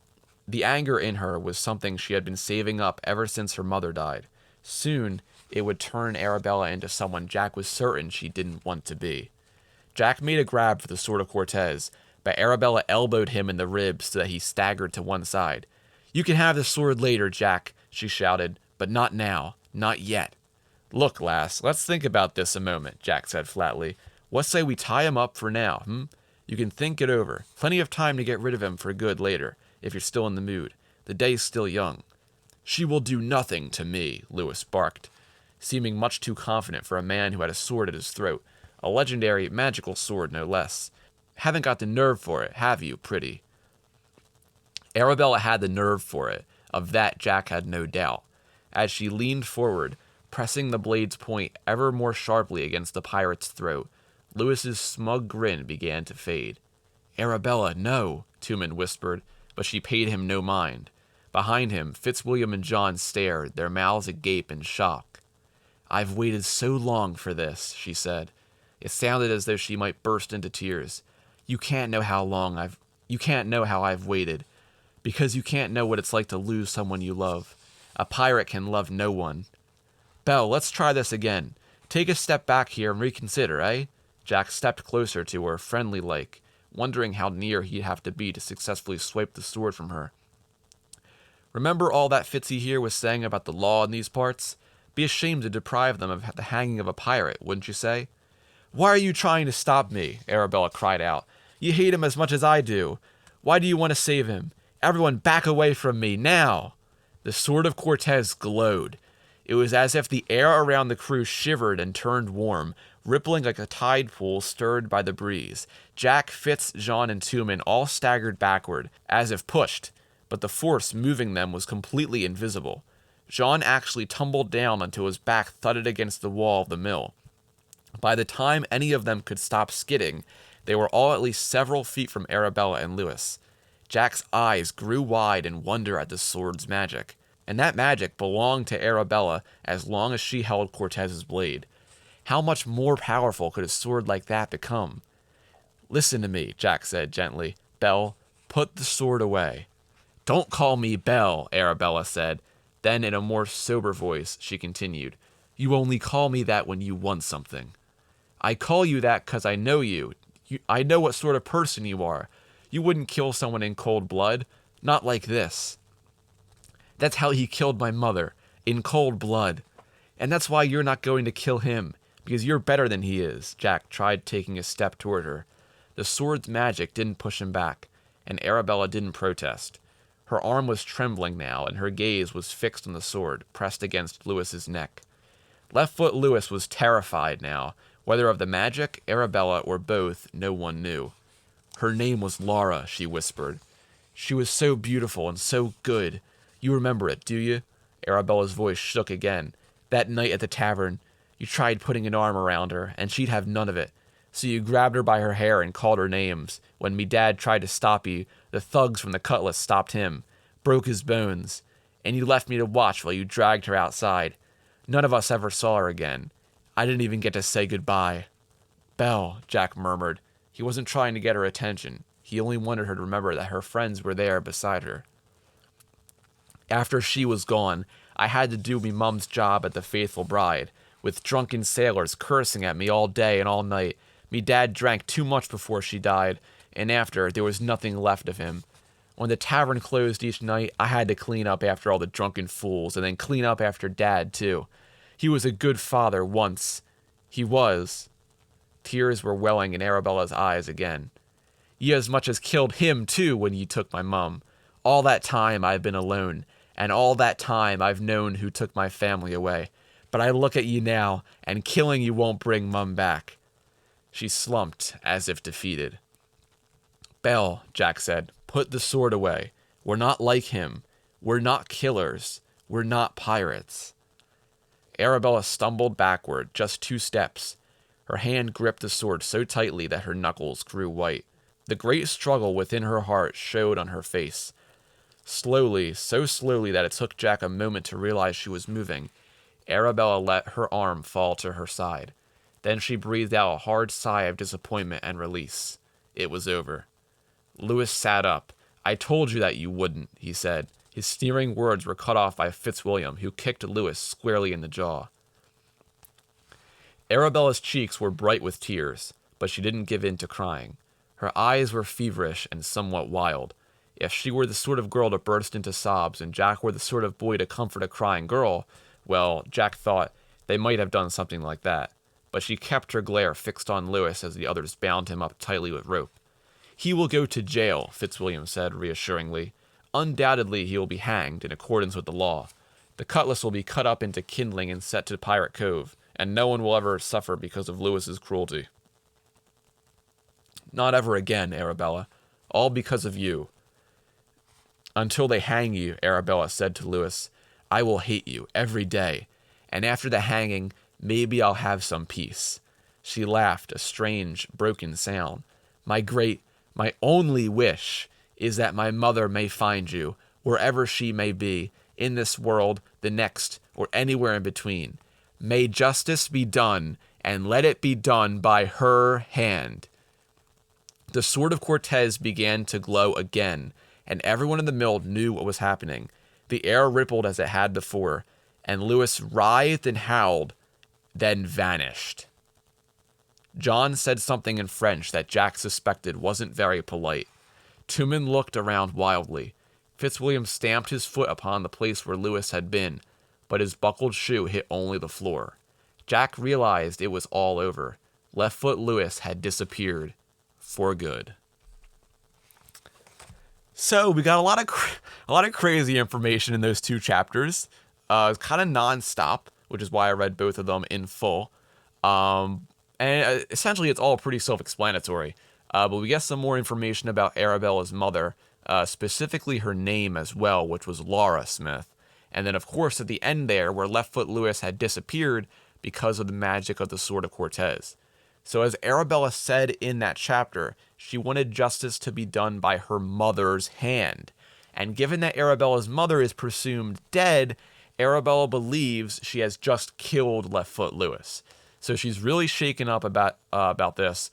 The anger in her was something she had been saving up ever since her mother died. Soon, it would turn Arabella into someone Jack was certain she didn't want to be. Jack made a grab for the Sword of Cortes, but Arabella elbowed him in the ribs so that he staggered to one side. "You can have the sword later, Jack," she shouted, "but not now. Not yet." "Look, lass, let's think about this a moment," Jack said flatly. "What say we tie him up for now, You can think it over. Plenty of time to get rid of him for good later, if you're still in the mood. The day's still young." "She will do nothing to me," Lewis barked, seeming much too confident for a man who had a sword at his throat. A legendary, magical sword, no less. "Haven't got the nerve for it, have you, pretty?" Arabella had the nerve for it. Of that Jack had no doubt. As she leaned forward, pressing the blade's point ever more sharply against the pirate's throat, Lewis's smug grin began to fade. "Arabella, no," Tuman whispered, but she paid him no mind. Behind him, Fitzwilliam and John stared, their mouths agape in shock. "I've waited so long for this," she said. It sounded as though she might burst into tears. You can't know how I've waited, because you can't know what it's like to lose someone you love. A pirate can love no one." "Belle, let's try this again. Take a step back here and reconsider, eh?" Jack stepped closer to her, friendly-like, wondering how near he'd have to be to successfully swipe the sword from her. "Remember all that Fitzy here was saying about the law in these parts? Be ashamed to deprive them of the hanging of a pirate, wouldn't you say?" "Why are you trying to stop me?" Arabella cried out. "You hate him as much as I do. Why do you want to save him? Everyone back away from me, now!" The Sword of Cortes glowed. It was as if the air around the crew shivered and turned warm, rippling like a tide pool stirred by the breeze. Jack, Fitz, Jean, and Tuman all staggered backward, as if pushed, but the force moving them was completely invisible. Jean actually tumbled down until his back thudded against the wall of the mill. By the time any of them could stop skidding, they were all at least several feet from Arabella and Lewis. Jack's eyes grew wide in wonder at the sword's magic, and that magic belonged to Arabella as long as she held Cortez's blade. How much more powerful could a sword like that become? "Listen to me," Jack said gently. "Belle, put the sword away." "Don't call me Belle," Arabella said. Then in a more sober voice, she continued, "You only call me that when you want something." "I call you that 'cause I know you. I know what sort of person you are. You wouldn't kill someone in cold blood. Not like this." "That's how he killed my mother, in cold blood. And that's why you're not going to kill him, because you're better than he is." Jack tried taking a step toward her. The sword's magic didn't push him back, and Arabella didn't protest. Her arm was trembling now, and her gaze was fixed on the sword, pressed against Lewis's neck. Left Foot Lewis was terrified now. Whether of the magic, Arabella, or both, no one knew. "Her name was Laura," she whispered. "She was so beautiful and so good. You remember it, do you?" Arabella's voice shook again. "That night at the tavern, you tried putting an arm around her, and she'd have none of it. So you grabbed her by her hair and called her names. When me dad tried to stop you, the thugs from the Cutlass stopped him, broke his bones, and you left me to watch while you dragged her outside. None of us ever saw her again. I didn't even get to say goodbye." "Belle," Jack murmured. He wasn't trying to get her attention. He only wanted her to remember that her friends were there beside her. "After she was gone, I had to do me mum's job at the Faithful Bride, with drunken sailors cursing at me all day and all night. Me dad drank too much before she died, and after, there was nothing left of him. When the tavern closed each night, I had to clean up after all the drunken fools, and then clean up after Dad, too. He was a good father once. He was." Tears were welling in Arabella's eyes again. "Ye as much as killed him, too, when ye took my mum. All that time I've been alone, and all that time I've known who took my family away. But I look at ye now, and killing you won't bring Mum back." She slumped, as if defeated. "Belle," Jack said, "put the sword away. We're not like him. We're not killers. We're not pirates." Arabella stumbled backward, just 2 steps. Her hand gripped the sword so tightly that her knuckles grew white. The great struggle within her heart showed on her face. Slowly, so slowly that it took Jack a moment to realize she was moving, Arabella let her arm fall to her side. Then she breathed out a hard sigh of disappointment and release. It was over. Lewis sat up. "I told you that you wouldn't," he said. His sneering words were cut off by Fitzwilliam, who kicked Lewis squarely in the jaw. Arabella's cheeks were bright with tears, but she didn't give in to crying. Her eyes were feverish and somewhat wild. If she were the sort of girl to burst into sobs, and Jack were the sort of boy to comfort a crying girl, well, Jack thought they might have done something like that. But she kept her glare fixed on Lewis as the others bound him up tightly with rope. "He will go to jail," Fitzwilliam said reassuringly. "Undoubtedly he will be hanged in accordance with the law. The Cutlass will be cut up into kindling and set to Pirate Cove, and no one will ever suffer because of Lewis's cruelty." "Not ever again, Arabella. All because of you." "Until they hang you," Arabella said to Lewis, "I will hate you every day, and after the hanging, maybe I'll have some peace." She laughed, a strange, broken sound. My only wish is that my mother may find you, wherever she may be, in this world, the next, or anywhere in between. May justice be done, and let it be done by her hand." The Sword of Cortes began to glow again, and everyone in the mill knew what was happening. The air rippled as it had before, and Lewis writhed and howled, then vanished. John said something in French that Jack suspected wasn't very polite. Tuman looked around wildly. Fitzwilliam stamped his foot upon the place where Lewis had been, but his buckled shoe hit only the floor. Jack realized it was all over. Left Foot Lewis had disappeared for good. So we got a lot of crazy information in those 2 chapters. It's kind of nonstop, which is why I read both of them in full. And essentially, it's all pretty self-explanatory. But we get some more information about Arabella's mother, specifically her name as well, which was Laura Smith. And then, of course, at the end there, where Leftfoot Lewis had disappeared because of the magic of the Sword of Cortes. So as Arabella said in that chapter, she wanted justice to be done by her mother's hand. And given that Arabella's mother is presumed dead, Arabella believes she has just killed Leftfoot Lewis. So she's really shaken up about this,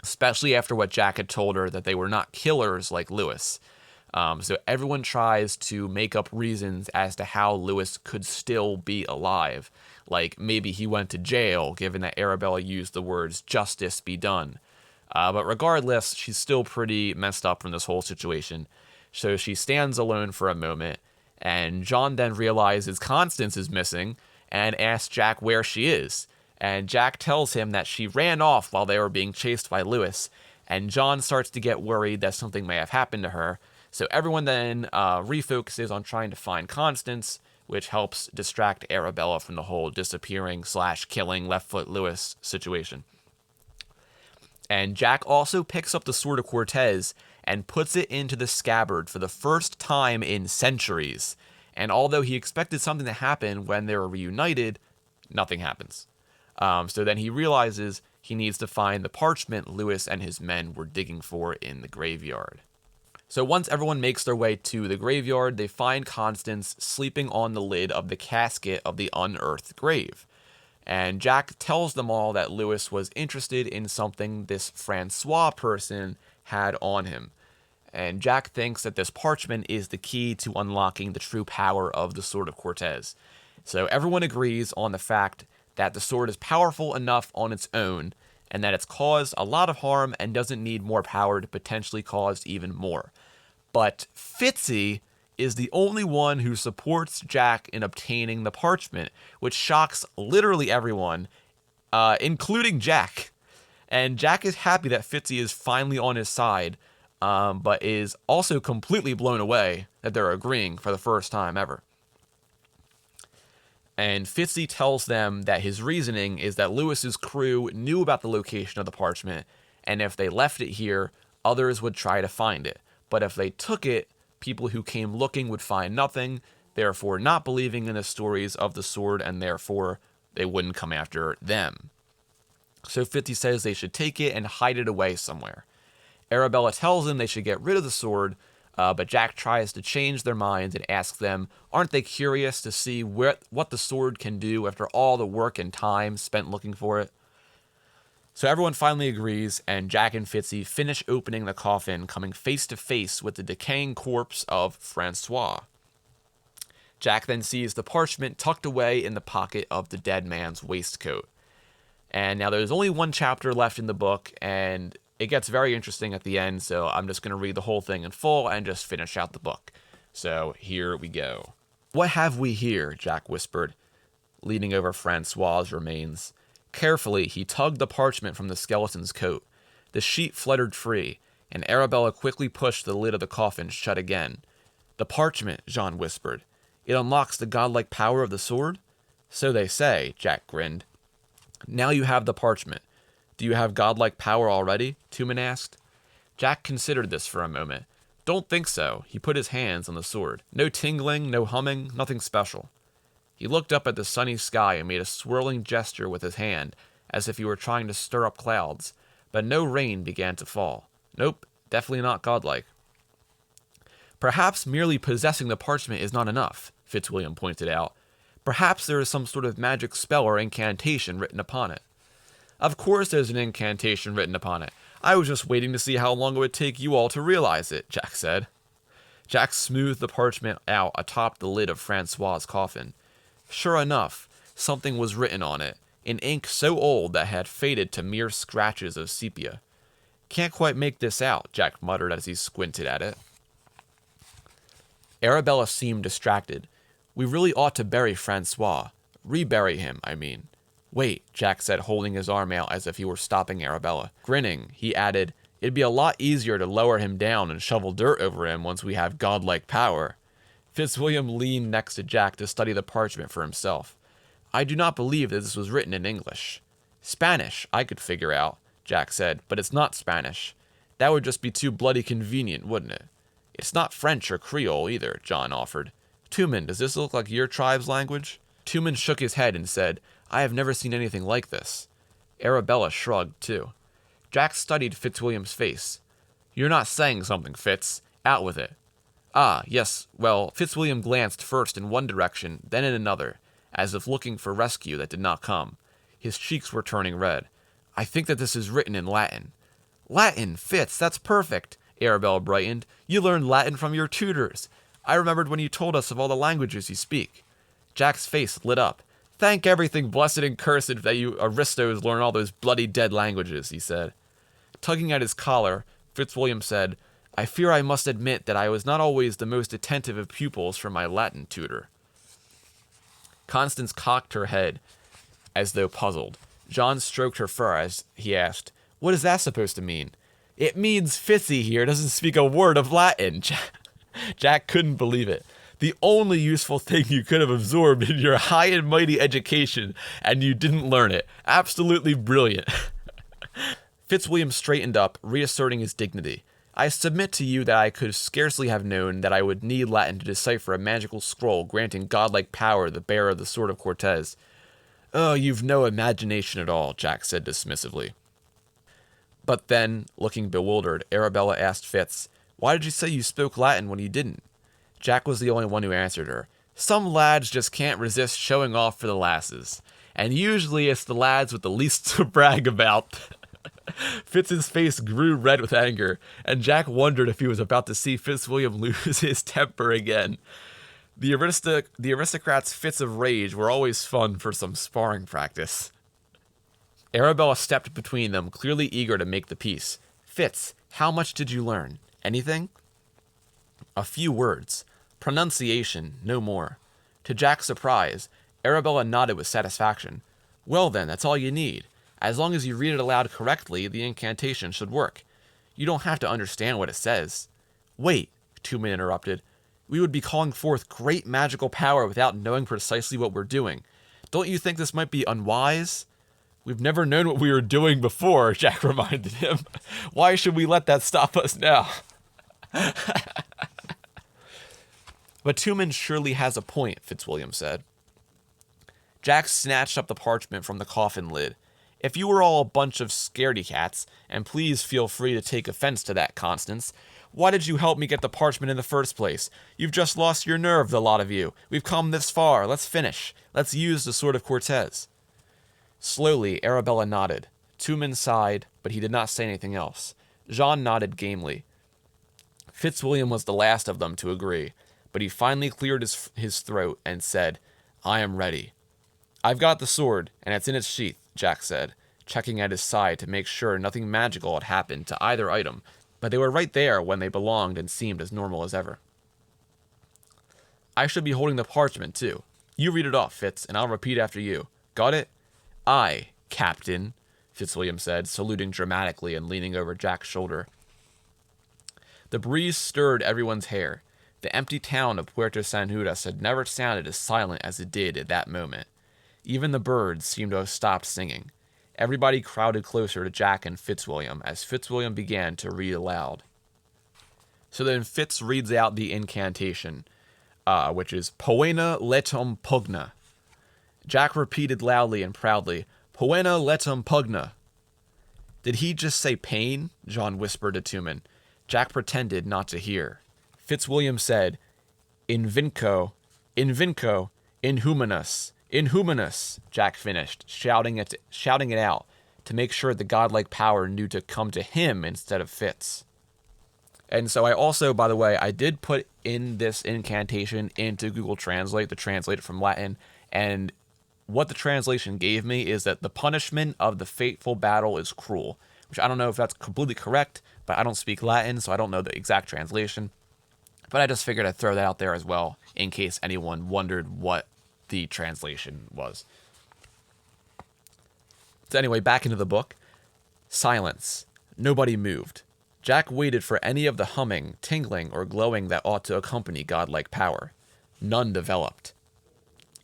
especially after what Jack had told her, that they were not killers like Lewis. So everyone tries to make up reasons as to how Lewis could still be alive. Like maybe he went to jail, given that Arabella used the words "justice be done." But regardless, she's still pretty messed up from this whole situation. So she stands alone for a moment, and John then realizes Constance is missing and asks Jack where she is. And Jack tells him that she ran off while they were being chased by Lewis, and John starts to get worried that something may have happened to her. So everyone then refocuses on trying to find Constance, which helps distract Arabella from the whole disappearing/killing Leftfoot Lewis situation. And Jack also picks up the Sword of Cortes and puts it into the scabbard for the first time in centuries. And although he expected something to happen when they were reunited, nothing happens. So then he realizes he needs to find the parchment Lewis and his men were digging for in the graveyard. So once everyone makes their way to the graveyard, they find Constance sleeping on the lid of the casket of the unearthed grave. And Jack tells them all that Lewis was interested in something this Francois person had on him. And Jack thinks that this parchment is the key to unlocking the true power of the Sword of Cortes. So everyone agrees on the fact that the sword is powerful enough on its own, and that it's caused a lot of harm and doesn't need more power to potentially cause even more. But Fitzy is the only one who supports Jack in obtaining the parchment, which shocks literally everyone, including Jack. And Jack is happy that Fitzy is finally on his side, but is also completely blown away that they're agreeing for the first time ever. And Fitzy tells them that his reasoning is that Lewis's crew knew about the location of the parchment, and if they left it here, others would try to find it. But if they took it, people who came looking would find nothing, therefore not believing in the stories of the sword, and therefore they wouldn't come after them. So Fitzy says they should take it and hide it away somewhere. Arabella tells them they should get rid of the sword, but Jack tries to change their minds and asks them, aren't they curious to see what the sword can do after all the work and time spent looking for it? So everyone finally agrees, and Jack and Fitzy finish opening the coffin, coming face to face with the decaying corpse of Francois. Jack then sees the parchment tucked away in the pocket of the dead man's waistcoat. And now there's only one chapter left in the book, and it gets very interesting at the end, so I'm just going to read the whole thing in full and just finish out the book. So here we go. "What have we here?" Jack whispered, leaning over Francois' remains. Carefully, he tugged the parchment from the skeleton's coat. The sheet fluttered free, and Arabella quickly pushed the lid of the coffin shut again. "The parchment," Jean whispered. "It unlocks the godlike power of the sword?" "So they say," Jack grinned. "Now you have the parchment. Do you have godlike power already?" Tuman asked. Jack considered this for a moment. "Don't think so." He put his hands on the sword. "No tingling, no humming, nothing special." He looked up at the sunny sky and made a swirling gesture with his hand, as if he were trying to stir up clouds, but no rain began to fall. "Nope, definitely not godlike." "Perhaps merely possessing the parchment is not enough," Fitzwilliam pointed out. "Perhaps there is some sort of magic spell or incantation written upon it." "Of course there's an incantation written upon it. I was just waiting to see how long it would take you all to realize it," Jack said. Jack smoothed the parchment out atop the lid of Francois' coffin. Sure enough, something was written on it, in ink so old that it had faded to mere scratches of sepia. "Can't quite make this out," Jack muttered as he squinted at it. Arabella seemed distracted. "We really ought to bury Francois. Rebury him, I mean." "Wait," Jack said, holding his arm out as if he were stopping Arabella. Grinning, he added, "It'd be a lot easier to lower him down and shovel dirt over him once we have godlike power." Fitzwilliam leaned next to Jack to study the parchment for himself. "I do not believe that this was written in English." "Spanish, I could figure out," Jack said, "but it's not Spanish. That would just be too bloody convenient, wouldn't it?" "It's not French or Creole either," John offered. Tumen, does this look like your tribe's language? Tumen shook his head and said, I have never seen anything like this. Arabella shrugged, too. Jack studied Fitzwilliam's face. You're not saying something, Fitz. Out with it. Ah, yes, well, Fitzwilliam glanced first in one direction, then in another, as if looking for rescue that did not come. His cheeks were turning red. I think that this is written in Latin. Latin, Fitz, that's perfect. Arabella brightened. You learned Latin from your tutors. I remembered when you told us of all the languages you speak. Jack's face lit up. Thank everything blessed and cursed that you aristos learn all those bloody dead languages, he said. Tugging at his collar, Fitzwilliam said, I fear I must admit that I was not always the most attentive of pupils for my Latin tutor. Constance cocked her head, as though puzzled. John stroked her fur as he asked, What is that supposed to mean? It means Fitzy here doesn't speak a word of Latin. Jack couldn't believe it. The only useful thing you could have absorbed in your high and mighty education, and you didn't learn it. Absolutely brilliant. Fitzwilliam straightened up, reasserting his dignity. I submit to you that I could scarcely have known that I would need Latin to decipher a magical scroll granting godlike power the bearer of the Sword of Cortes. Oh, you've no imagination at all, Jack said dismissively. But then, looking bewildered, Arabella asked Fitz, Why did you say you spoke Latin when you didn't? Jack was the only one who answered her. Some lads just can't resist showing off for the lasses. And usually it's the lads with the least to brag about. Fitz's face grew red with anger, and Jack wondered if he was about to see Fitzwilliam lose his temper again. The aristocrat's fits of rage were always fun for some sparring practice. Arabella stepped between them, clearly eager to make the peace. Fitz, how much did you learn? Anything? A few words. Pronunciation, no more. To Jack's surprise, Arabella nodded with satisfaction. Well then, that's all you need. As long as you read it aloud correctly, the incantation should work. You don't have to understand what it says. Wait, Tumen interrupted. We would be calling forth great magical power without knowing precisely what we're doing. Don't you think this might be unwise? We've never known what we were doing before, Jack reminded him. Why should we let that stop us now? But Tumen surely has a point, Fitzwilliam said. Jack snatched up the parchment from the coffin lid. If you were all a bunch of scaredy cats, and please feel free to take offense to that, Constance, why did you help me get the parchment in the first place? You've just lost your nerve, the lot of you. We've come this far. Let's finish. Let's use the Sword of Cortes. Slowly, Arabella nodded. Tumen sighed, but he did not say anything else. Jean nodded gamely. Fitzwilliam was the last of them to agree, but he finally cleared his throat and said, I am ready. I've got the sword, and it's in its sheath, Jack said, checking at his side to make sure nothing magical had happened to either item, but they were right there when they belonged and seemed as normal as ever. I should be holding the parchment, too. You read it off, Fitz, and I'll repeat after you. Got it? Aye, Captain, Fitzwilliam said, saluting dramatically and leaning over Jack's shoulder. The breeze stirred everyone's hair. The empty town of Puerto San Judas had never sounded as silent as it did at that moment. Even the birds seemed to have stopped singing. Everybody crowded closer to Jack and Fitzwilliam as Fitzwilliam began to read aloud. So then Fitz reads out the incantation, which is Poena letum pugna. Jack repeated loudly and proudly, Poena letum pugna. Did he just say pain? John whispered to Tumen. Jack pretended not to hear. Fitzwilliam said, Invinco, invinco, inhumanus. Inhumanus, Jack finished, shouting it out to make sure the godlike power knew to come to him instead of Fitz. And so I also, by the way, I did put in this incantation into Google Translate to translate it from Latin, and what the translation gave me is that the punishment of the fateful battle is cruel, which I don't know if that's completely correct, but I don't speak Latin, so I don't know the exact translation. But I just figured I'd throw that out there as well, in case anyone wondered what the translation was. So anyway, back into the book. Silence. Nobody moved. Jack waited for any of the humming, tingling, or glowing that ought to accompany godlike power. None developed.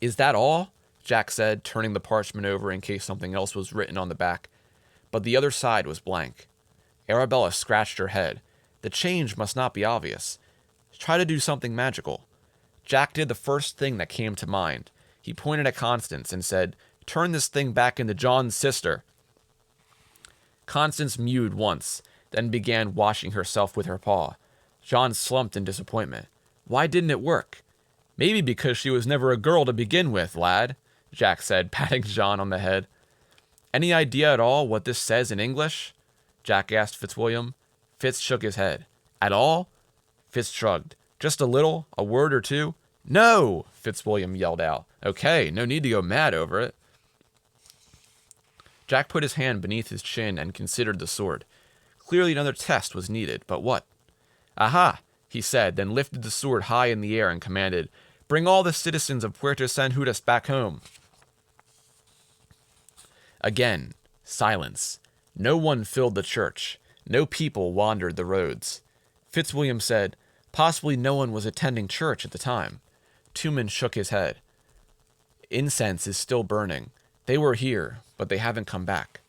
Is that all? Jack said, turning the parchment over in case something else was written on the back. But the other side was blank. Arabella scratched her head. The change must not be obvious. Try to do something magical. Jack did the first thing that came to mind. He pointed at Constance and said, "Turn this thing back into John's sister." Constance mewed once, then began washing herself with her paw. John slumped in disappointment. Why didn't it work? "Maybe because she was never a girl to begin with, lad," Jack said, patting John on the head. "Any idea at all what this says in English?" Jack asked Fitzwilliam. Fitz shook his head. "At all?" Fitz shrugged. "Just a little? A word or two?" "No!" Fitzwilliam yelled out. "Okay, no need to go mad over it." Jack put his hand beneath his chin and considered the sword. Clearly another test was needed, but what? "Aha!" he said, then lifted the sword high in the air and commanded, "Bring all the citizens of Puerto San Judas back home." Again, silence. No one filled the church. No people wandered the roads. Fitzwilliam said, "Possibly no one was attending church at the time." Tuman shook his head. "Incense is still burning. They were here, but they haven't come back."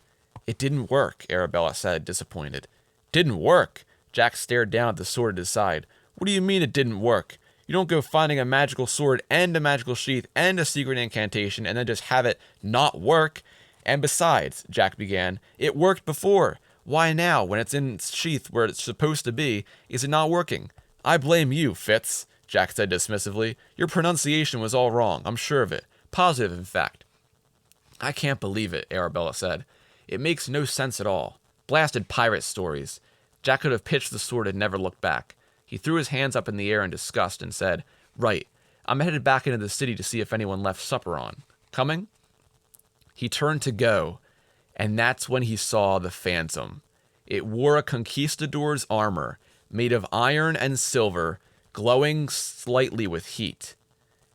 "It didn't work," Arabella said, disappointed. "Didn't work?" Jack stared down at the sword at his side. "What do you mean it didn't work? You don't go finding a magical sword and a magical sheath and a secret incantation and then just have it not work. And besides," Jack began, "it worked before. Why now, when it's in its sheath where it's supposed to be, is it not working?" "I blame you, Fitz," Jack said dismissively. "Your pronunciation was all wrong, I'm sure of it. Positive, in fact." "I can't believe it," Arabella said. "It makes no sense at all. Blasted pirate stories." Jack could have pitched the sword and never looked back. He threw his hands up in the air in disgust and said, "Right, I'm headed back into the city to see if anyone left supper on. Coming?" He turned to go, and that's when he saw the Phantom. It wore a conquistador's armor, made of iron and silver, glowing slightly with heat.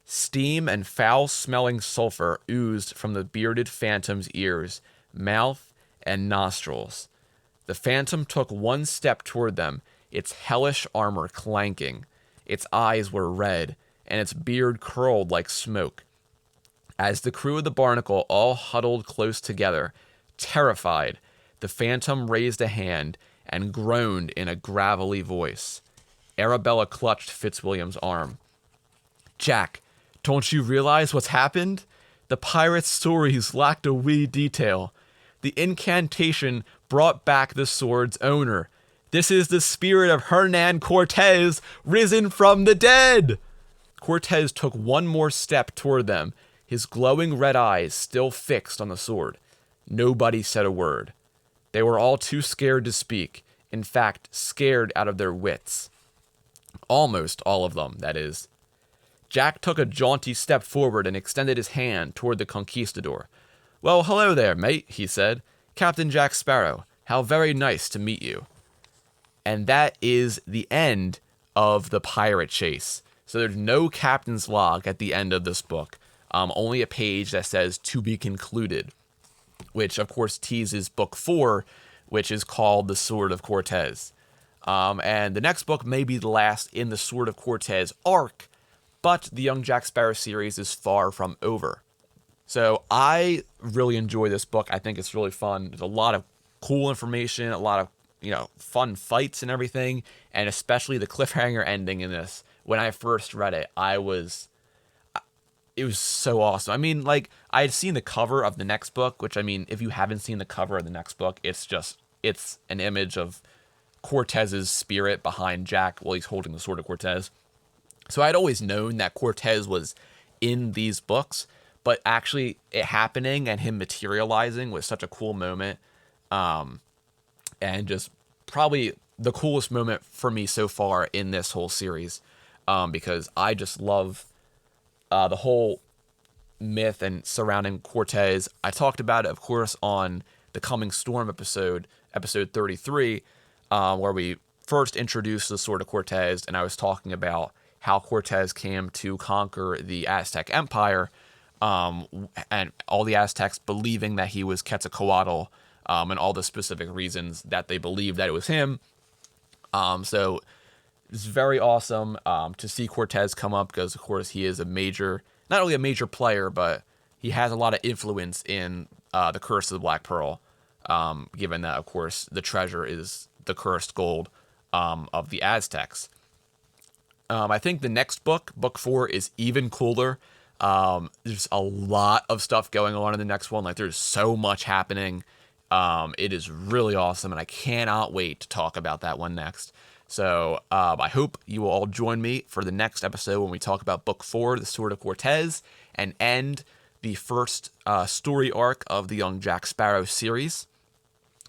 Steam and foul-smelling sulfur oozed from the bearded Phantom's ears, mouth, and nostrils. The Phantom took one step toward them, its hellish armor clanking. Its eyes were red, and its beard curled like smoke. As the crew of the Barnacle all huddled close together, terrified, the Phantom raised a hand and groaned in a gravelly voice. Arabella clutched Fitzwilliam's arm. "Jack, don't you realize what's happened? The pirate's stories lacked a wee detail. The incantation brought back the sword's owner. This is the spirit of Hernan Cortes, risen from the dead!" Cortes took one more step toward them, his glowing red eyes still fixed on the sword. Nobody said a word. They were all too scared to speak, in fact, scared out of their wits. Almost all of them, that is. Jack took a jaunty step forward and extended his hand toward the conquistador. "Well, hello there, mate," he said. "Captain Jack Sparrow. How very nice to meet you." And that is the end of the pirate chase. So there's no captain's log at the end of this book. Only a page that says "to be concluded," which of course teases book 4, which is called The Sword of Cortes. And the next book may be the last in the Sword of Cortes arc, but the Young Jack Sparrow series is far from over. So I really enjoy this book. I think it's really fun. There's a lot of cool information, a lot of fun fights and everything, and especially the cliffhanger ending in this. When I first read it, it was so awesome. I mean, like, I had seen the cover of the next book, which, I mean, if you haven't seen the cover of the next book, it's an image of Cortez's spirit behind Jack while he's holding the Sword of Cortes. So I'd always known that Cortes was in these books, but actually it happening and him materializing was such a cool moment. And just probably the coolest moment for me so far in this whole series, because I just love the whole myth and surrounding Cortes. I talked about it, of course, on the Coming Storm episode 33, where we first introduced the Sword of Cortes, and I was talking about how Cortes came to conquer the Aztec Empire, and all the Aztecs believing that he was Quetzalcoatl, and all the specific reasons that they believed that it was him. So it's very awesome to see Cortes come up, because, of course, he is not only a major player, but he has a lot of influence in the Curse of the Black Pearl, given that, of course, the treasure is the cursed gold of the Aztecs. I think the next book, book 4, is even cooler. There's a lot of stuff going on in the next one. Like, there's so much happening. It is really awesome, and I cannot wait to talk about that one next. So I hope you will all join me for the next episode when we talk about book 4, The Sword of Cortes, and end the first story arc of the Young Jack Sparrow series.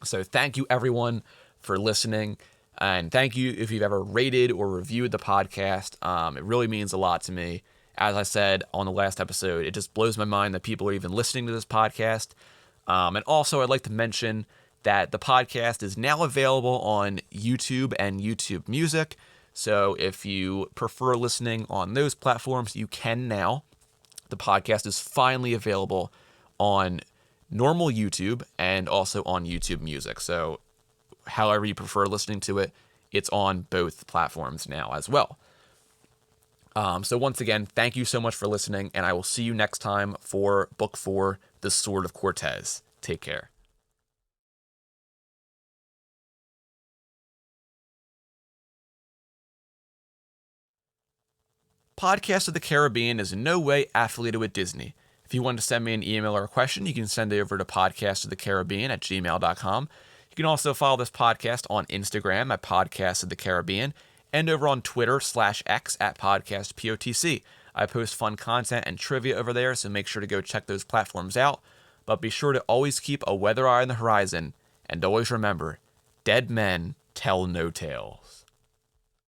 So thank you, everyone, for listening. And thank you if you've ever rated or reviewed the podcast. It really means a lot to me. As I said on the last episode, it just blows my mind that people are even listening to this podcast. And also, I'd like to mention that the podcast is now available on YouTube and YouTube Music. So if you prefer listening on those platforms, you can now. The podcast is finally available on normal YouTube and also on YouTube Music. So however you prefer listening to it, it's on both platforms now as well. So once again, thank you so much for listening, and I will see you next time for Book 4, The Sword of Cortes. Take care. Podcast of the Caribbean is in no way affiliated with Disney. If you want to send me an email or a question, you can send it over to podcastofthecaribbean@gmail.com. You can also follow this podcast on Instagram at Podcast of the Caribbean and over on Twitter /X at PodcastPOTC. I post fun content and trivia over there, so make sure to go check those platforms out. But be sure to always keep a weather eye on the horizon, and always remember, dead men tell no tales.